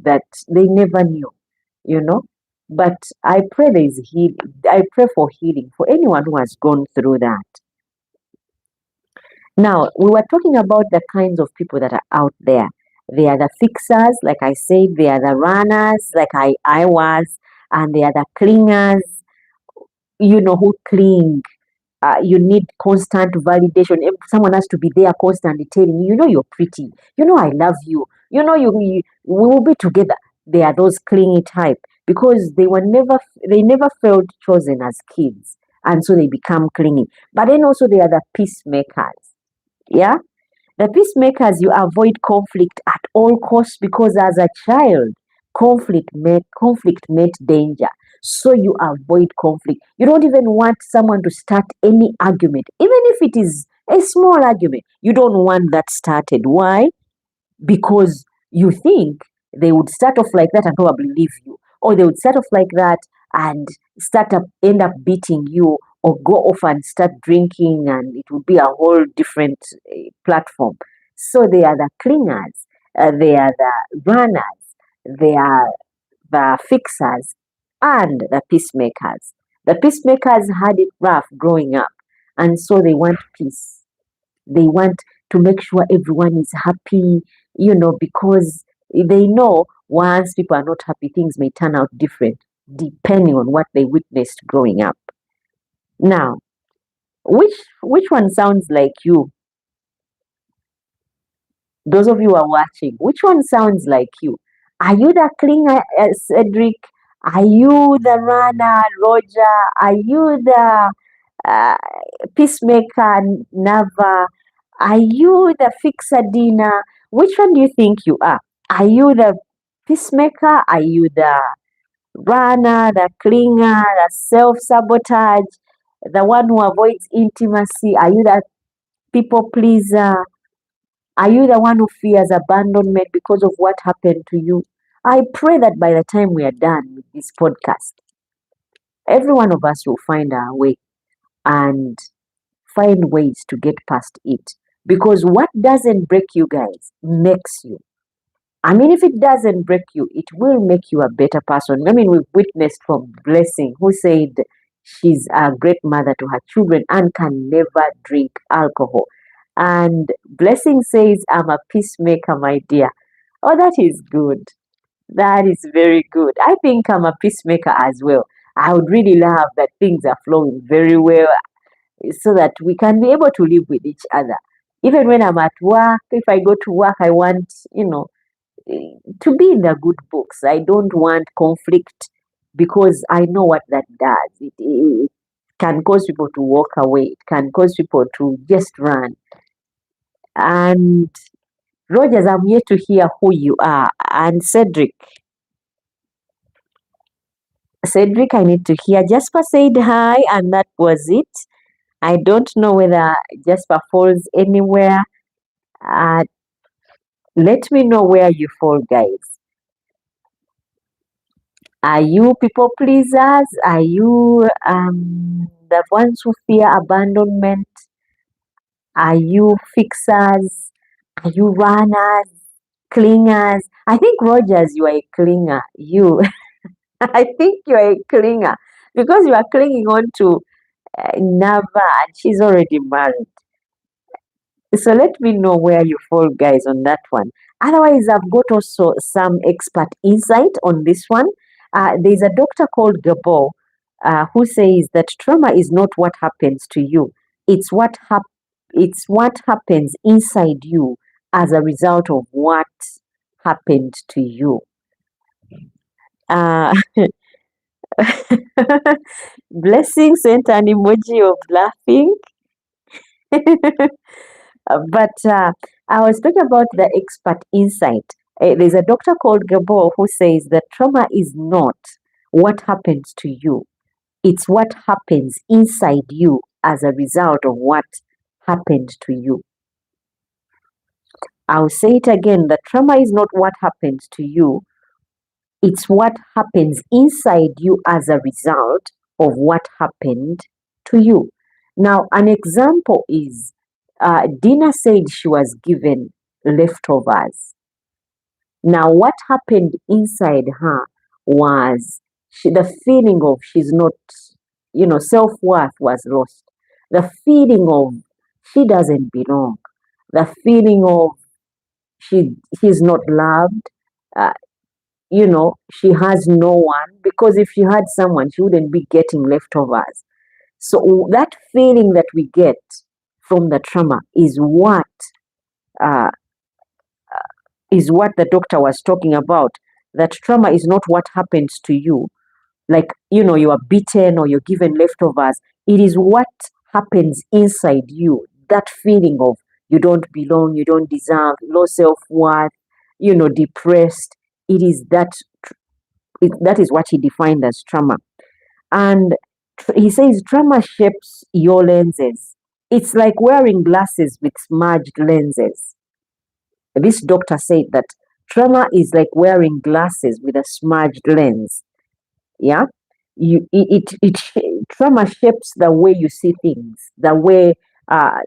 that they never knew, you know. But I pray for healing for anyone who has gone through that. Now, we were talking about the kinds of people that are out there. They are the fixers, like I said, they are the runners, like I was, and they are the clingers, who cling. You need constant validation. Someone has to be there constantly telling you, you're pretty. I love you. We will be together. They are those clingy type because they never felt chosen as kids, and so they become clingy. But then also they are the peacemakers. Yeah, the peacemakers, you avoid conflict at all costs because as a child, conflict meant danger. So you avoid conflict. You don't even want someone to start any argument, even if it is a small argument. You don't want that started. Why? Because you think they would start off like that and probably leave you, or they would start off like that and end up beating you, or go off and start drinking, and it would be a whole different platform. So they are the clingers, they are the runners, they are the fixers, and the peacemakers. The peacemakers had it rough growing up, and so they want peace. They want to make sure everyone is happy, because they know once people are not happy, things may turn out different depending on what they witnessed growing up. Now, which one sounds like you? Those of you who are watching, which one sounds like you? Are you the clinger, Cedric? Are you the runner, Roger? Are you the uh, peacemaker, Nava? Are you the fixer, Dina? Which one do you think you are? Are you the peacemaker? Are you the runner, the clinger, the self-sabotage, the one who avoids intimacy? Are you the people pleaser? Are you the one who fears abandonment because of what happened to you? I pray that by the time we are done with this podcast, every one of us will find our way and find ways to get past it. Because what doesn't break you guys makes you. I mean, if it doesn't break you, it will make you a better person. I mean, we've witnessed from Blessing, who said she's a great mother to her children and can never drink alcohol. And Blessing says, I'm a peacemaker, my dear. Oh, that is good. That is very good. I think I'm a peacemaker as well. I would really love that things are flowing very well so that we can be able to live with each other. Even when I'm at work, if I go to work, I want, to be in the good books. I don't want conflict because I know what that does. It can cause people to walk away. It can cause people to just run. And Rogers, I'm yet to hear who you are. And Cedric, I need to hear. Jasper said hi, and that was it. I don't know whether Jasper falls anywhere. Uh, let me know where you fall, guys. Are you people pleasers? Are you the ones who fear abandonment? Are you fixers? Are you runners? Clingers? I think Rogers, you are a clinger. I think you are a clinger because you are clinging on to Nava and she's already married. So let me know where you fall, guys, on that one. Otherwise, I've got also some expert insight on this one. There's a doctor called Gabor who says that trauma is not what happens to you; it's what happens inside you as a result of what happened to you. Uh, Blessing sent an emoji of laughing. But I was talking about the expert insight. There's a doctor called Gabor who says that trauma is not what happens to you, it's what happens inside you as a result of what happened to you. I'll say it again, that trauma is not what happens to you, it's what happens inside you as a result of what happened to you. Now, an example is Dina said she was given leftovers. Now, what happened inside her was the feeling of she's not, self worth was lost. The feeling of she doesn't belong. The feeling of she's not loved. Uh, she has no one, because if she had someone, she wouldn't be getting leftovers. So that feeling that we get from the trauma uh, is what the doctor was talking about. That trauma is not what happens to you, like you are beaten or you're given leftovers. It is what happens inside you. That feeling of you don't belong, you don't deserve, low self-worth, depressed. It is that is what he defined as trauma. And he says trauma shapes your lenses. It's like wearing glasses with smudged lenses. This doctor said that trauma is like wearing glasses with a smudged lens. Yeah, trauma shapes the way you see things, the way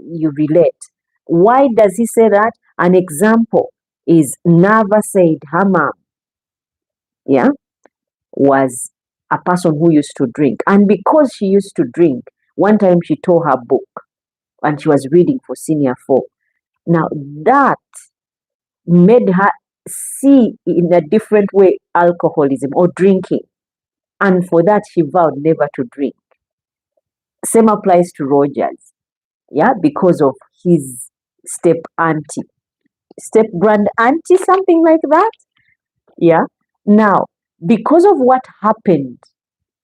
you relate. Why does he say that? An example is Nava said her mom, yeah, was a person who used to drink. And because she used to drink, one time she tore her book and she was reading for senior four. Now that made her see in a different way alcoholism or drinking. And for that, she vowed never to drink. Same applies to Rogers, yeah, because of his step auntie. step grand auntie, something like that. Yeah. Now, because of what happened,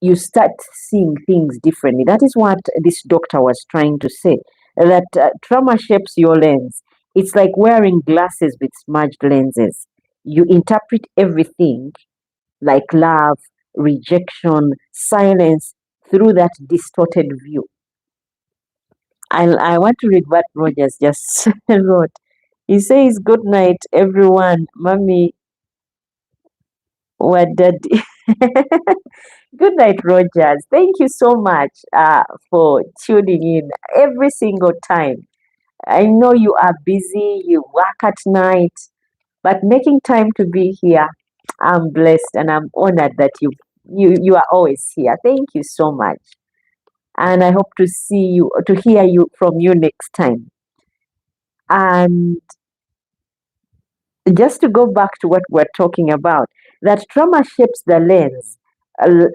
you start seeing things differently. That is what this doctor was trying to say, that trauma shapes your lens. It's like wearing glasses with smudged lenses. You interpret everything like love, rejection, silence through that distorted view. I want to read what Rogers just wrote. He says, "Good night, everyone. Mommy, what did?" Good night, Rogers. Thank you so much for tuning in every single time. I know you are busy, you work at night, but making time to be here, I'm blessed and I'm honored that you are always here. Thank you so much. And I hope to see you, to hear you from you next time. And just to go back to what we're talking about, that trauma shapes the lens, uh,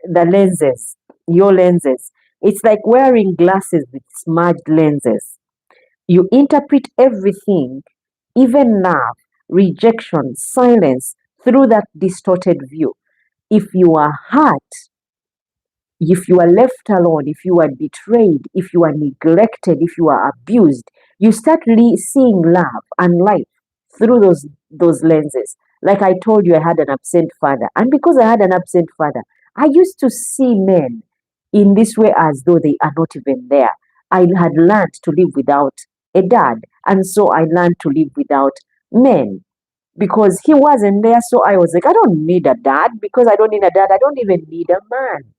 the lenses, your lenses. It's like wearing glasses with smudged lenses. You interpret everything, even love, rejection, silence, through that distorted view. If you are hurt, if you are left alone, if you are betrayed, if you are neglected, if you are abused, you start seeing love and life through those lenses. Like I told you, I had an absent father, and because I had an absent father, I used to see men in this way as though they are not even there. I had learned to live without a dad, and so I learned to live without men because he wasn't there. So I was like, I don't need a dad because I don't need a dad. I don't even need a man.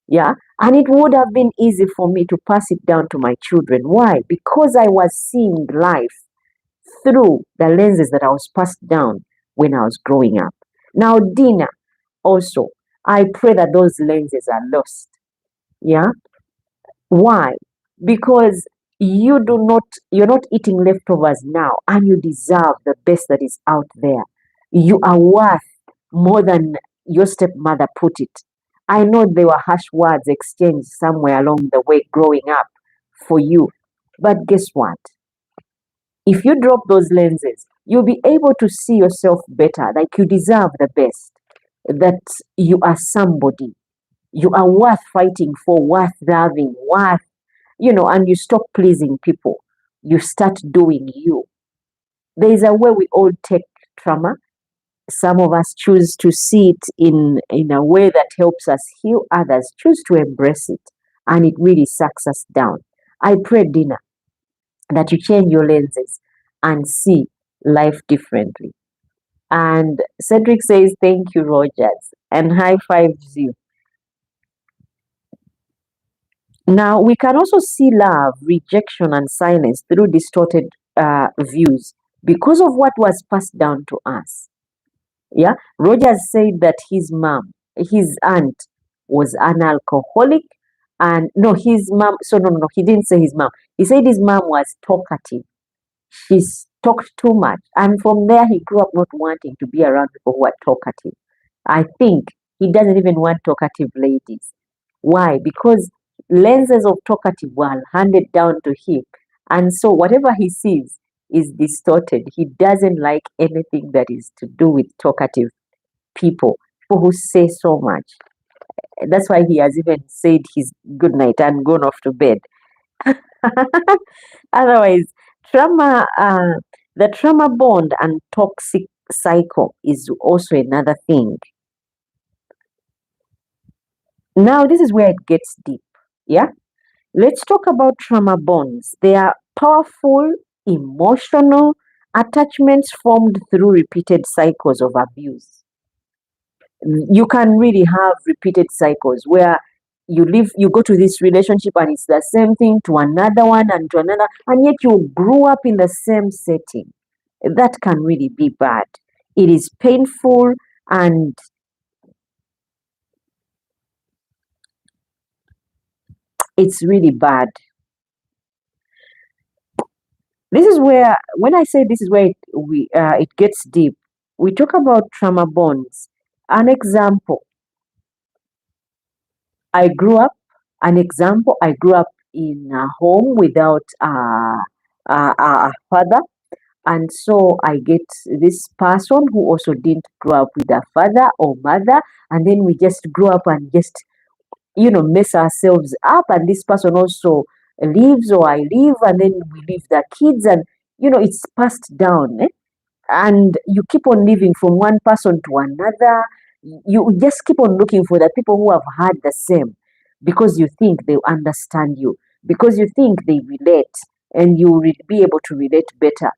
Yeah. And it would have been easy for me to pass it down to my children. Why? Because I was seeing life through the lenses that I was passed down when I was growing up. Now, Dina, also, I pray that those lenses are lost. Yeah. Why? Because you're not eating leftovers now, and you deserve the best that is out there. You are worth more than your stepmother put it. I know there were harsh words exchanged somewhere along the way growing up for you. But guess what? If you drop those lenses, you'll be able to see yourself better, like you deserve the best, that you are somebody. You are worth fighting for, worth loving, worth, and you stop pleasing people. You start doing you. There is a way we all take trauma. Some of us choose to see it in a way that helps us heal. Others choose to embrace it, and it really sucks us down. I pray, Dina, that you change your lenses and see life differently. And Cedric says, "Thank you, Rogers," and high fives you. Now, we can also see love, rejection, and silence through distorted views because of what was passed down to us. Yeah, Rogers said that his aunt was an alcoholic, and no, his mom. So no, he didn't say his mom. He said his mom was talkative. She's talked too much, and from there he grew up not wanting to be around people who are talkative. I think he doesn't even want talkative ladies. Why? Because lenses of talkative were handed down to him, and so whatever he sees is distorted. He doesn't like anything that is to do with talkative people who say so much. That's why he has even said his good night and gone off to bed. Otherwise, trauma, the trauma bond and toxic cycle is also another thing. Now, this is where it gets deep. Yeah. Let's talk about trauma bonds. They are powerful, emotional attachments formed through repeated cycles of abuse. You can really have repeated cycles where you go to this relationship and it's the same thing to another one and to another, and yet you grew up in the same setting. That can really be bad. It is painful and it's really bad. This is where, when I say this is where it gets deep, we talk about trauma bonds. An example, I grew up, I grew up in a home without a father, And so I get this person who also didn't grow up with a father or mother, and then we just grow up and just, mess ourselves up. And this person also leaves, or I leave, and then we leave the kids, and it's passed down. And you keep on living from one person to another. You just keep on looking for the people who have had the same, because you think they understand you, because you think they relate, and you will be able to relate better.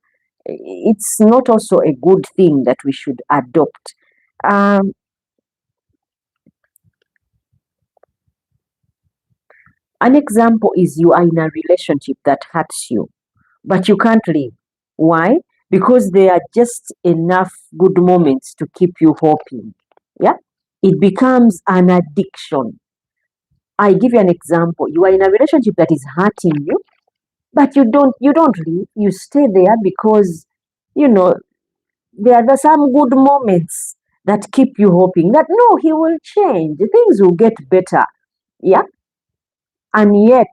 It's not also a good thing that we should adopt. Um, an example is you are in a relationship that hurts you, but you can't leave. Why? Because there are just enough good moments to keep you hoping. Yeah? It becomes an addiction. I give you an example. You are in a relationship that is hurting you, but you don't leave. You stay there because you know there are some good moments that keep you hoping that no, he will change. Things will get better. Yeah. And yet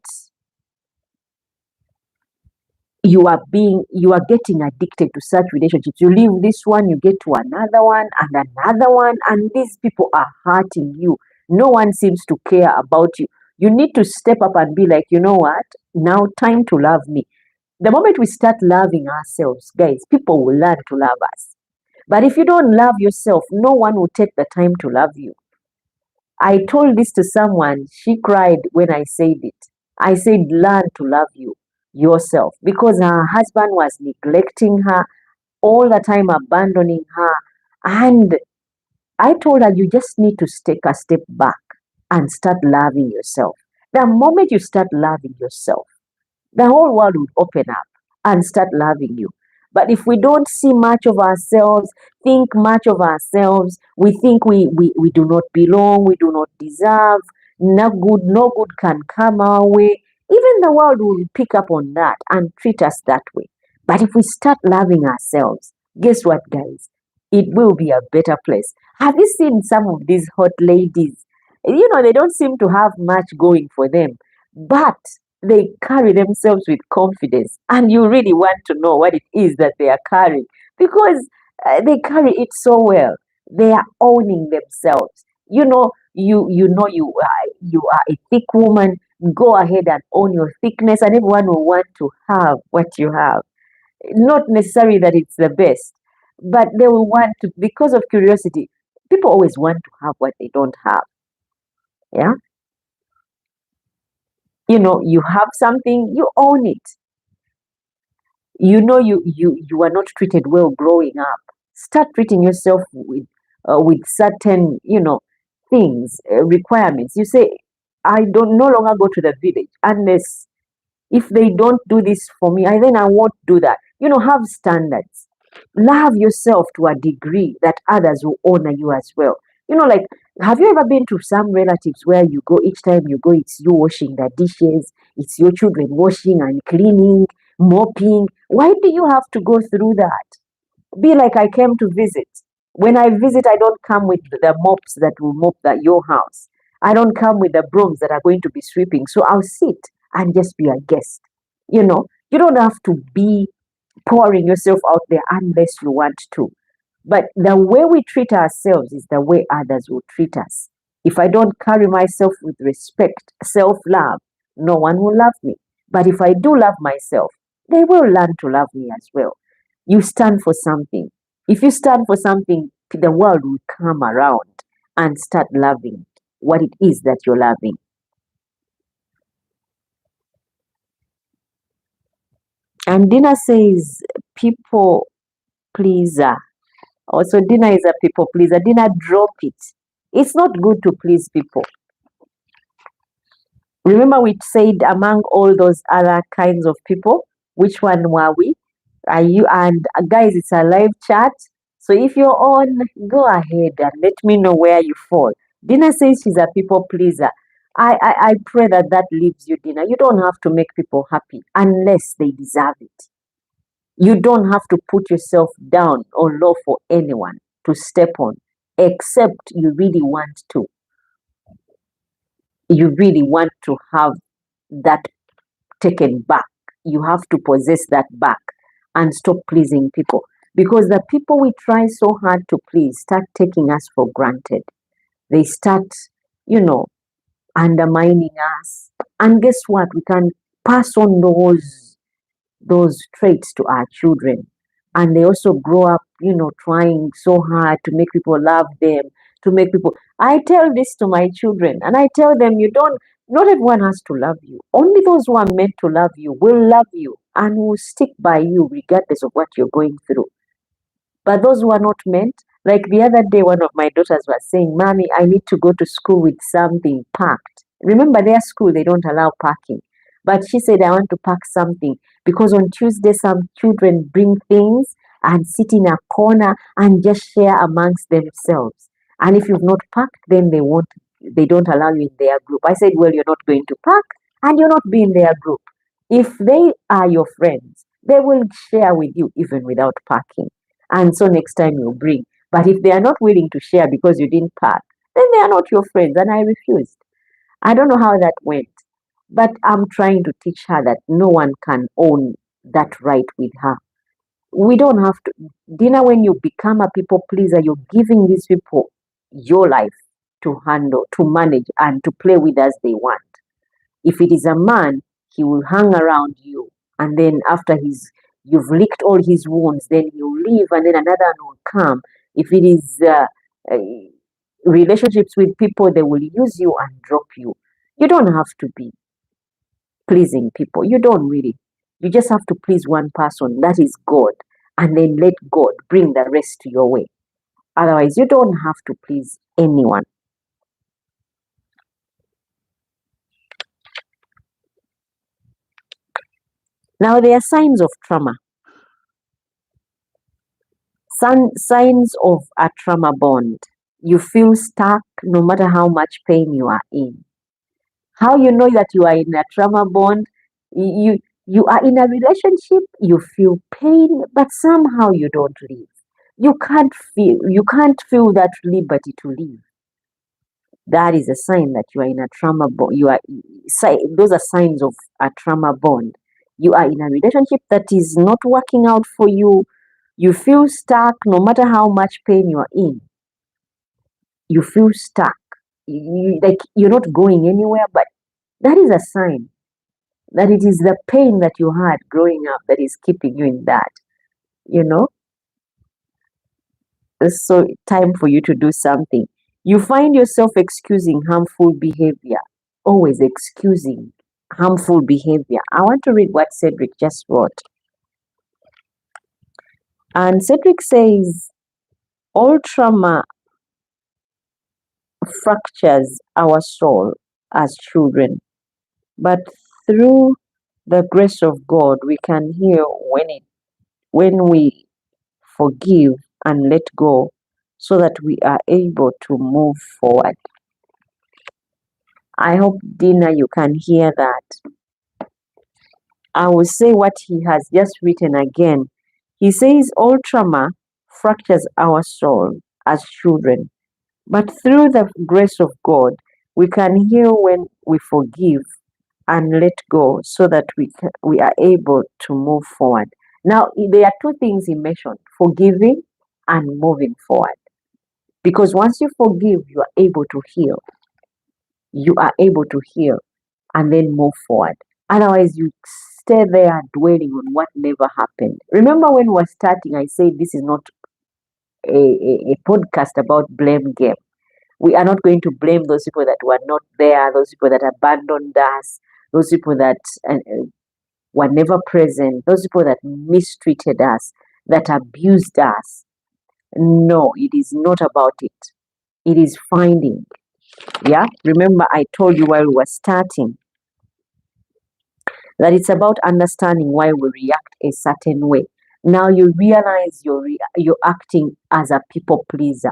you are getting addicted to such relationships. You leave this one, you get to another one and another one, and these people are hurting you. No one seems to care about you. You need to step up and be like, you know what, now time to love me. The moment we start loving ourselves, guys, people will learn to love us. But if you don't love yourself, no one will take the time to love you. I told this to someone, she cried when I said it. I said, learn to love yourself, because her husband was neglecting her all the time, abandoning her. And I told her, you just need to take a step back and start loving yourself. The moment you start loving yourself, the whole world would open up and start loving you. But if we don't see much of ourselves, think much of ourselves, we think we do not belong, we do not deserve, no good can come our way, even the world will pick up on that and treat us that way. But if we start loving ourselves, guess what, guys? It will be a better place. Have you seen some of these hot ladies? They don't seem to have much going for them, but they carry themselves with confidence, and you really want to know what it is that they are carrying, because they carry it so well. They are owning themselves. You are a thick woman. Go ahead and own your thickness, and everyone will want to have what you have. Not necessarily that it's the best, but they will want to, because of curiosity. People always want to have what they don't have. Yeah. You have something, you own it. You are not treated well growing up. Start treating yourself with certain things, requirements. You say, I don't no longer go to the village unless, if they don't do this for me, I won't do that. Have standards. Love yourself to a degree that others will honor you as well. Like, have you ever been to some relatives where you go, each time you go, it's you washing the dishes, it's your children washing and cleaning, mopping? Why do you have to go through that? Be like, I came to visit. When I visit, I don't come with the mops that will mop your house. I don't come with the brooms that are going to be sweeping. So I'll sit and just be a guest. You don't have to be pouring yourself out there unless you want to. But the way we treat ourselves is the way others will treat us. If I don't carry myself with respect, self love, no one will love me. But if I do love myself, they will learn to love me as well. You stand for something. If you stand for something, the world will come around and start loving what it is that you're loving. And Dina says, people pleaser. Also, Dina is a people pleaser. Dina, drop it. It's not good to please people. Remember, we said among all those other kinds of people, which one were we? Are you? And guys, it's a live chat. So if you're on, go ahead and let me know where you fall. Dina says she's a people pleaser. I pray that leaves you, Dina. You don't have to make people happy unless they deserve it. You don't have to put yourself down or low for anyone to step on, except you really want to. You really want to have that taken back. You have to possess that back. and stop pleasing people. Because the people we try so hard to please start taking us for granted. They start, you know, undermining us. And guess what? We can pass on those traits to our children. And they also grow up, trying so hard to make people love them, to make people. I tell this to my children, and I tell them, not everyone has to love you. Only those who are meant to love you will love you and will stick by you regardless of what you're going through. But those who are not meant, like the other day, one of my daughters was saying, Mommy, I need to go to school with something packed. Remember, their school, they don't allow parking. But she said, I want to pack something because on Tuesday, some children bring things and sit in a corner and just share amongst themselves. And if you've not packed, then they don't allow you in their group. I said, well, you're not going to pack and you're not be in their group. If they are your friends, they will share with you even without packing. And so next time you bring. But if they are not willing to share because you didn't pack, then they are not your friends. And I refused. I don't know how that went. But I'm trying to teach her that no one can own that right with her. We don't have to. Dina, when you become a people pleaser, you're giving these people your life to handle, to manage, and to play with as they want. If it is a man, he will hang around you, and then after you've licked all his wounds, then he'll leave, and then another one will come. If it is uh, relationships with people, they will use you and drop you. You don't have to be pleasing people. You don't really. You just have to please one person, that is God, and then let God bring the rest to your way. Otherwise, you don't have to please anyone. Now, there are signs of trauma. Signs of a trauma bond. You feel stuck no matter how much pain you are in. How you know that you are in a trauma bond? You are in a relationship, you feel pain, but somehow you don't leave. You can't feel that liberty to leave. That is a sign that you are in a trauma bond. Those are signs of a trauma bond. You are in a relationship that is not working out for you. You feel stuck no matter how much pain you are in. You feel stuck. Like you're not going anywhere, but that is a sign that it is the pain that you had growing up that is keeping you in that, you know? So, time for you to do something. You find yourself excusing harmful behavior, always excusing harmful behavior. I want to read what Cedric just wrote. And Cedric says, all trauma fractures our soul as children, but through the grace of God, we can heal when we forgive and let go so that we are able to move forward. I hope, Dina, you can hear that. I will say what he has just written again. He says, all trauma fractures our soul as children, but through the grace of God, we can heal when we forgive and let go so that we are able to move forward. Now, there are two things he mentioned, forgiving and moving forward. Because once you forgive, you are able to heal. You are able to heal and then move forward. Otherwise, you stay there dwelling on what never happened. Remember when we were starting, I said this is not a podcast about blame game. We are not going to blame those people that were not there, those people that abandoned us, those people that were never present, those people that mistreated us, that abused us. No, it is not about it. It is finding. Yeah, remember I told you while we were starting that it's about understanding why we react a certain way. Now you realize you're acting as a people pleaser.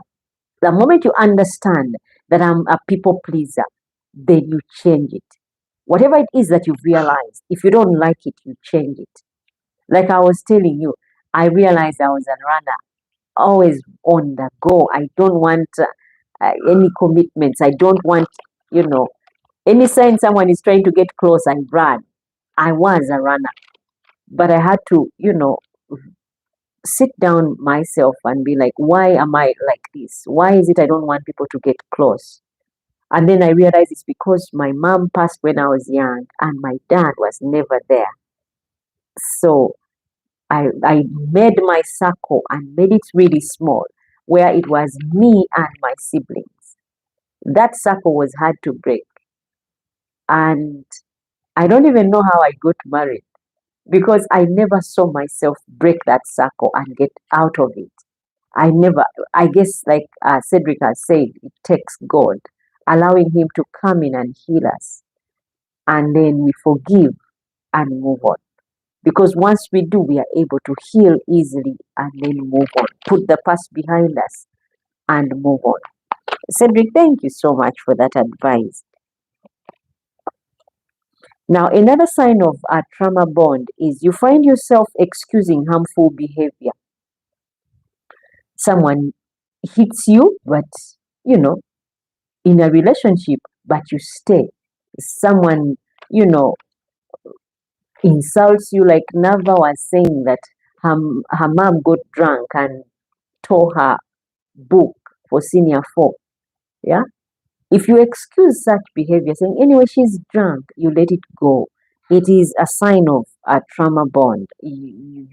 The moment you understand that I'm a people pleaser, then you change it. Whatever it is that you've realized, if you don't like it, you change it. Like I was telling you, I realized I was a runner, always on the go. I don't want any commitments. I don't want, any sign someone is trying to get close, I run. I was a runner, but I had to, sit down myself and be like, why am I like this? Why is it I don't want people to get close? And then I realized it's because my mom passed when I was young and my dad was never there. So I made my circle and made it really small, where it was me and my siblings. That circle was hard to break. And I don't even know how I got married because I never saw myself break that circle and get out of it. I never, I guess, like Cedric has said, it takes God allowing Him to come in and heal us. And then we forgive and move on. Because once we do, we are able to heal easily and then move on, put the past behind us and move on. Cedric, thank you so much for that advice. Now, another sign of a trauma bond is you find yourself excusing harmful behavior. Someone hits you, but you know, in a relationship, but you stay. Someone, you know, insults you, like Nava was saying that her mom got drunk and tore her book for senior four. Yeah. If you excuse such behavior, saying, anyway, she's drunk, you let it go. It is a sign of a trauma bond. You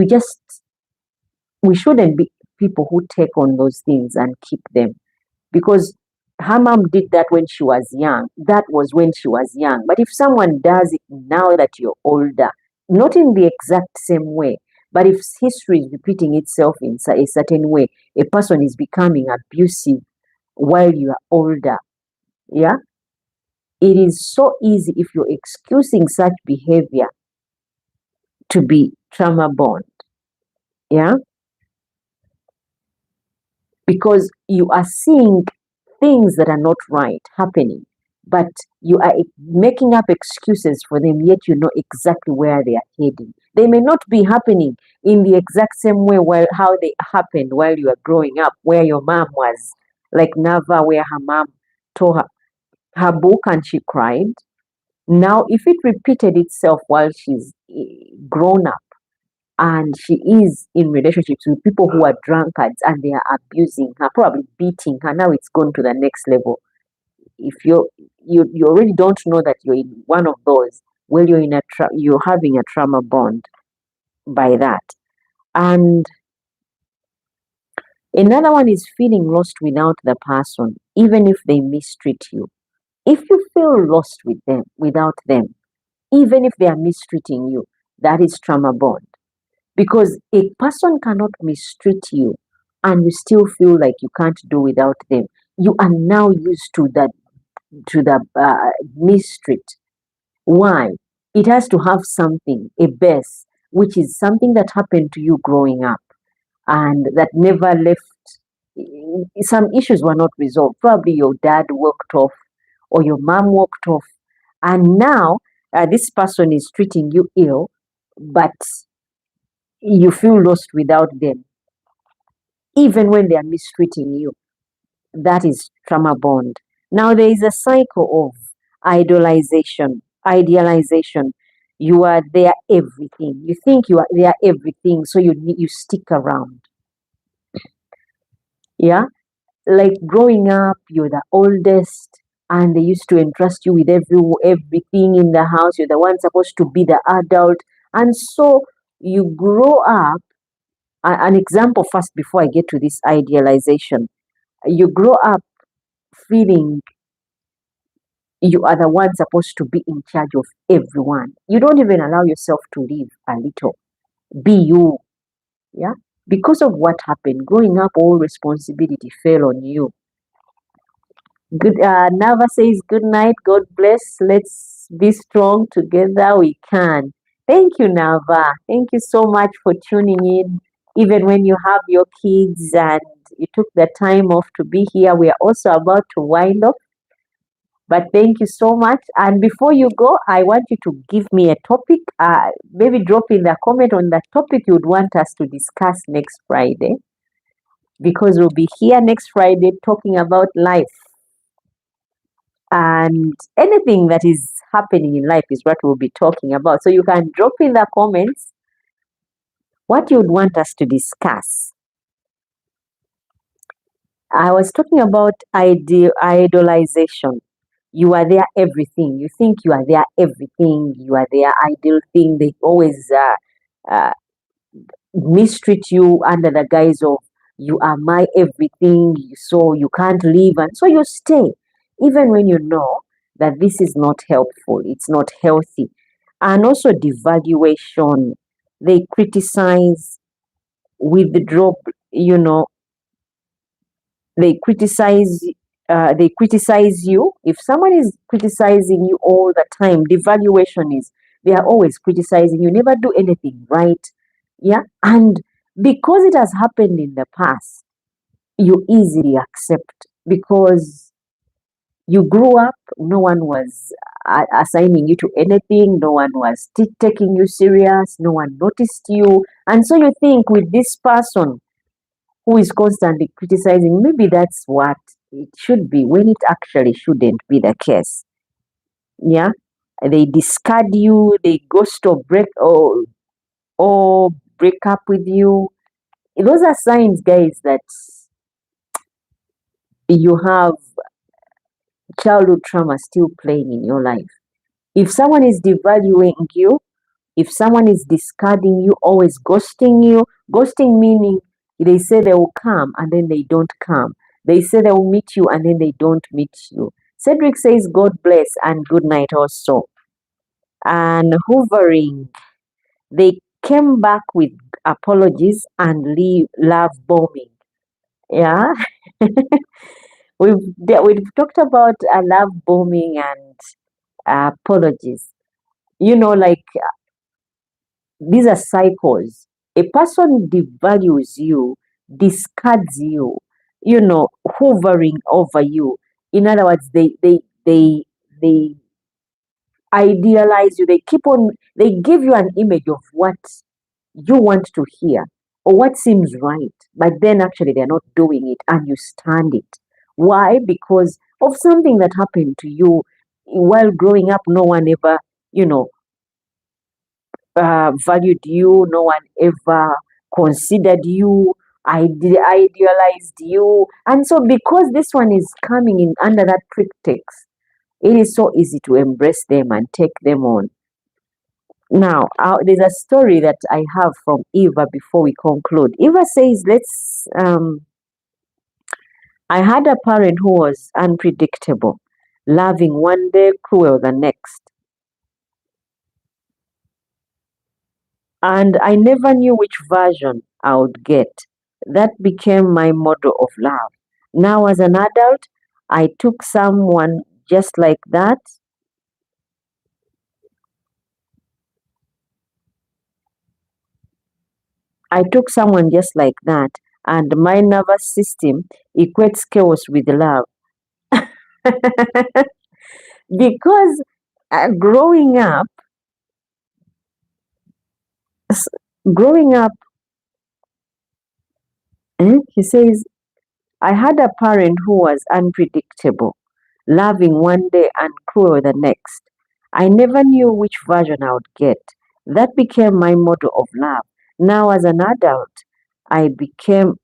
just, we shouldn't be people who take on those things and keep them because her mom did that when she was young. That was when she was young. But if someone does it now that you're older, not in the exact same way, but if history is repeating itself in a certain way, a person is becoming abusive while you are older, yeah, it is so easy if you're excusing such behavior to be trauma bond, yeah, because you are seeing things that are not right happening, but you are making up excuses for them, yet you know exactly where they are heading. They may not be happening in the exact same way while how they happened while you were growing up, where your mom was like Nava, where her mom tore her book and she cried. Now, if it repeated itself while she's grown up and she is in relationships with people who are drunkards and they are abusing her, probably beating her, now it's gone to the next level. If you already don't know that you're in one of those, well, you're in you're having a trauma bond by that. And another one is feeling lost without the person, even if they mistreat you. If you feel lost with them, without them, even if they are mistreating you, that is trauma bond. Because a person cannot mistreat you and you still feel like you can't do without them. You are now used to the mistreat. Why? It has to have something, a base, which is something that happened to you growing up and that never left. Some issues were not resolved. Probably your dad walked off or your mom walked off, and now this person is treating you ill, but you feel lost without them, even when they are mistreating you. That is trauma bond. Now there is a cycle of idealization. You are their everything. You think you are their everything, so you stick around. Yeah, like growing up, you're the oldest, and they used to entrust you with everything in the house. You're the one supposed to be the adult, and so you grow up. An example first before I get to this idealization. You grow up feeling you are the one supposed to be in charge of everyone. You don't even allow yourself to live a little. Be you. Yeah. Because of what happened, growing up, all responsibility fell on you. Good. Nava says, "Good night. God bless. Let's be strong together. We can." Thank you, Nava. Thank you so much for tuning in. Even when you have your kids and you took the time off to be here, we are also about to wind up. But thank you so much. And before you go, I want you to give me a topic. Maybe drop in the comment on the topic you would want us to discuss next Friday, because we'll be here next Friday talking about life. And anything that is happening in life is what we'll be talking about. So you can drop in the comments what you would want us to discuss. I was talking about idolization. You are their everything. You think you are their everything. You are their ideal thing. They always uh, mistreat you under the guise of you are my everything, so you can't leave, and so you stay, even when you know that this is not helpful, it's not healthy. And also devaluation. They criticize, withdraw, you know, they criticize they criticize you. If someone is criticizing you all the time, devaluation is they are always criticizing you, never do anything right. Yeah. And because it has happened in the past, you easily accept, because you grew up, no one was assigning you to anything, no one was taking you serious, no one noticed you, and so you think with this person who is constantly criticizing, maybe that's what it should be, when it actually shouldn't be the case. Yeah. They discard you, they ghost or break up with you. Those are signs, guys, that you have childhood trauma still playing in your life. If someone is devaluing you, if someone is discarding you, always ghosting you, ghosting meaning they say they will come and then they don't come. They say they will meet you and then they don't meet you. Cedric says, God bless and good night also. And hoovering, they came back with apologies and leave love bombing. Yeah, we've talked about love bombing and apologies. You know, like these are cycles. A person devalues you, discards you, hovering over you. In other words, they idealize you. They keep on. They give you an image of what you want to hear or what seems right, but then actually they're not doing it, and you stand it. Why? Because of something that happened to you while growing up. No one ever, you know, valued you, no one ever considered you, idealized you. And so, because this one is coming in under that pretext, it is so easy to embrace them and take them on. Now, there's a story that I have from Eva before we conclude. Eva says, I had a parent who was unpredictable, loving one day, cruel the next. And I never knew which version I would get. That became my model of love. Now, as an adult, I took someone just like that. I took someone just like that, and my nervous system equates chaos with love. Because growing up, s- growing up, he says, I had a parent who was unpredictable, loving one day and cruel the next. I never knew which version I would get. That became my model of love. Now, I became,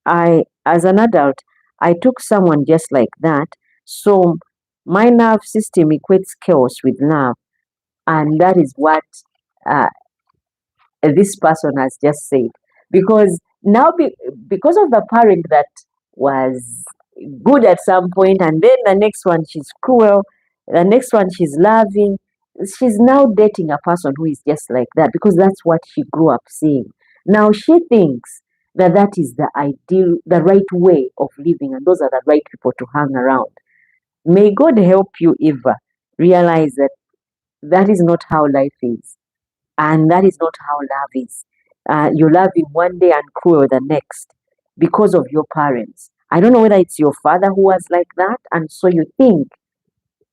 as an adult, I took someone just like that. So my nerve system equates chaos with love. And that is what uh, this person has just said. Because now, because of the parent that was good at some point, and then the next one she's cruel, the next one she's loving, she's now dating a person who is just like that, because that's what she grew up seeing. Now she thinks that that is the ideal, the right way of living, and those are the right people to hang around. May God help you, Eva, realize that that is not how life is. And that is not how love is. You love in one day and cruel the next because of your parents. I don't know whether it's your father who was like that, and so you think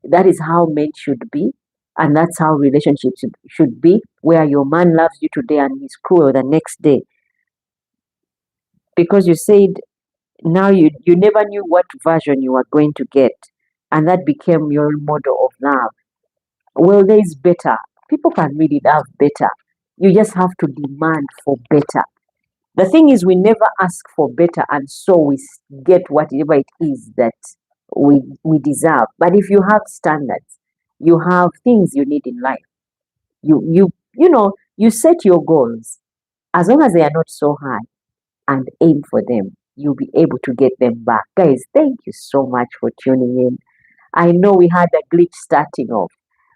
that is how men should be, and that's how relationships should be, where your man loves you today and he's cruel the next day. Because you said now you never knew what version you were going to get, and that became your model of love. Well, there is better. People can really love better. You just have to demand for better. The thing is, we never ask for better, and so we get whatever it is that we deserve. But if you have standards, you have things you need in life. You set your goals. As long as they are not so high, and aim for them, you'll be able to get them back. Guys, thank you so much for tuning in. I know we had a glitch starting off,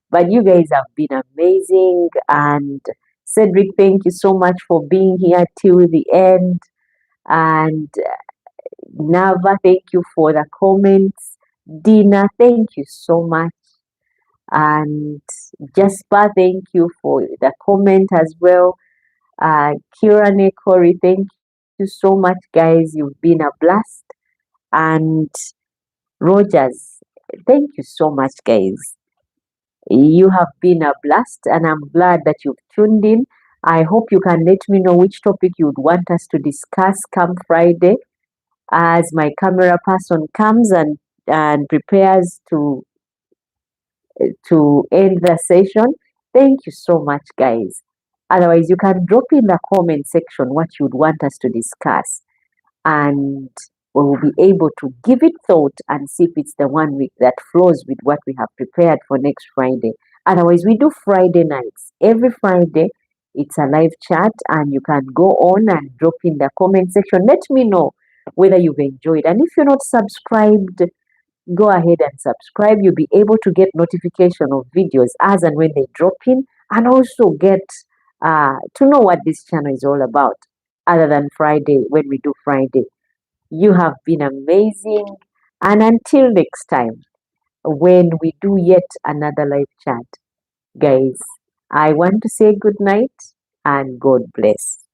but you guys have been amazing. And Cedric, thank you so much for being here till the end. And Nava, thank you for the comments. Dina, thank you so much. And Jasper, thank you for the comment as well. Kirane Corey, thank you so much, guys. You've been a blast. And Rogers, thank you so much, guys. You have been a blast, and I'm glad that you've tuned in. I hope you can let me know which topic you'd want us to discuss come Friday as my camera person comes and prepares to end the session. Thank you so much, guys. Otherwise, you can drop in the comment section what you'd want us to discuss, and we will be able to give it thought and see if it's the one week that flows with what we have prepared for next Friday. Otherwise, we do Friday nights. Every Friday, it's a live chat, and you can go on and drop in the comment section. Let me know whether you've enjoyed. And if you're not subscribed, go ahead and subscribe. You'll be able to get notification of videos as and when they drop in, and also get to know what this channel is all about other than Friday when we do Friday. You have been amazing. And until next time, when we do yet another live chat, guys, I want to say good night and God bless.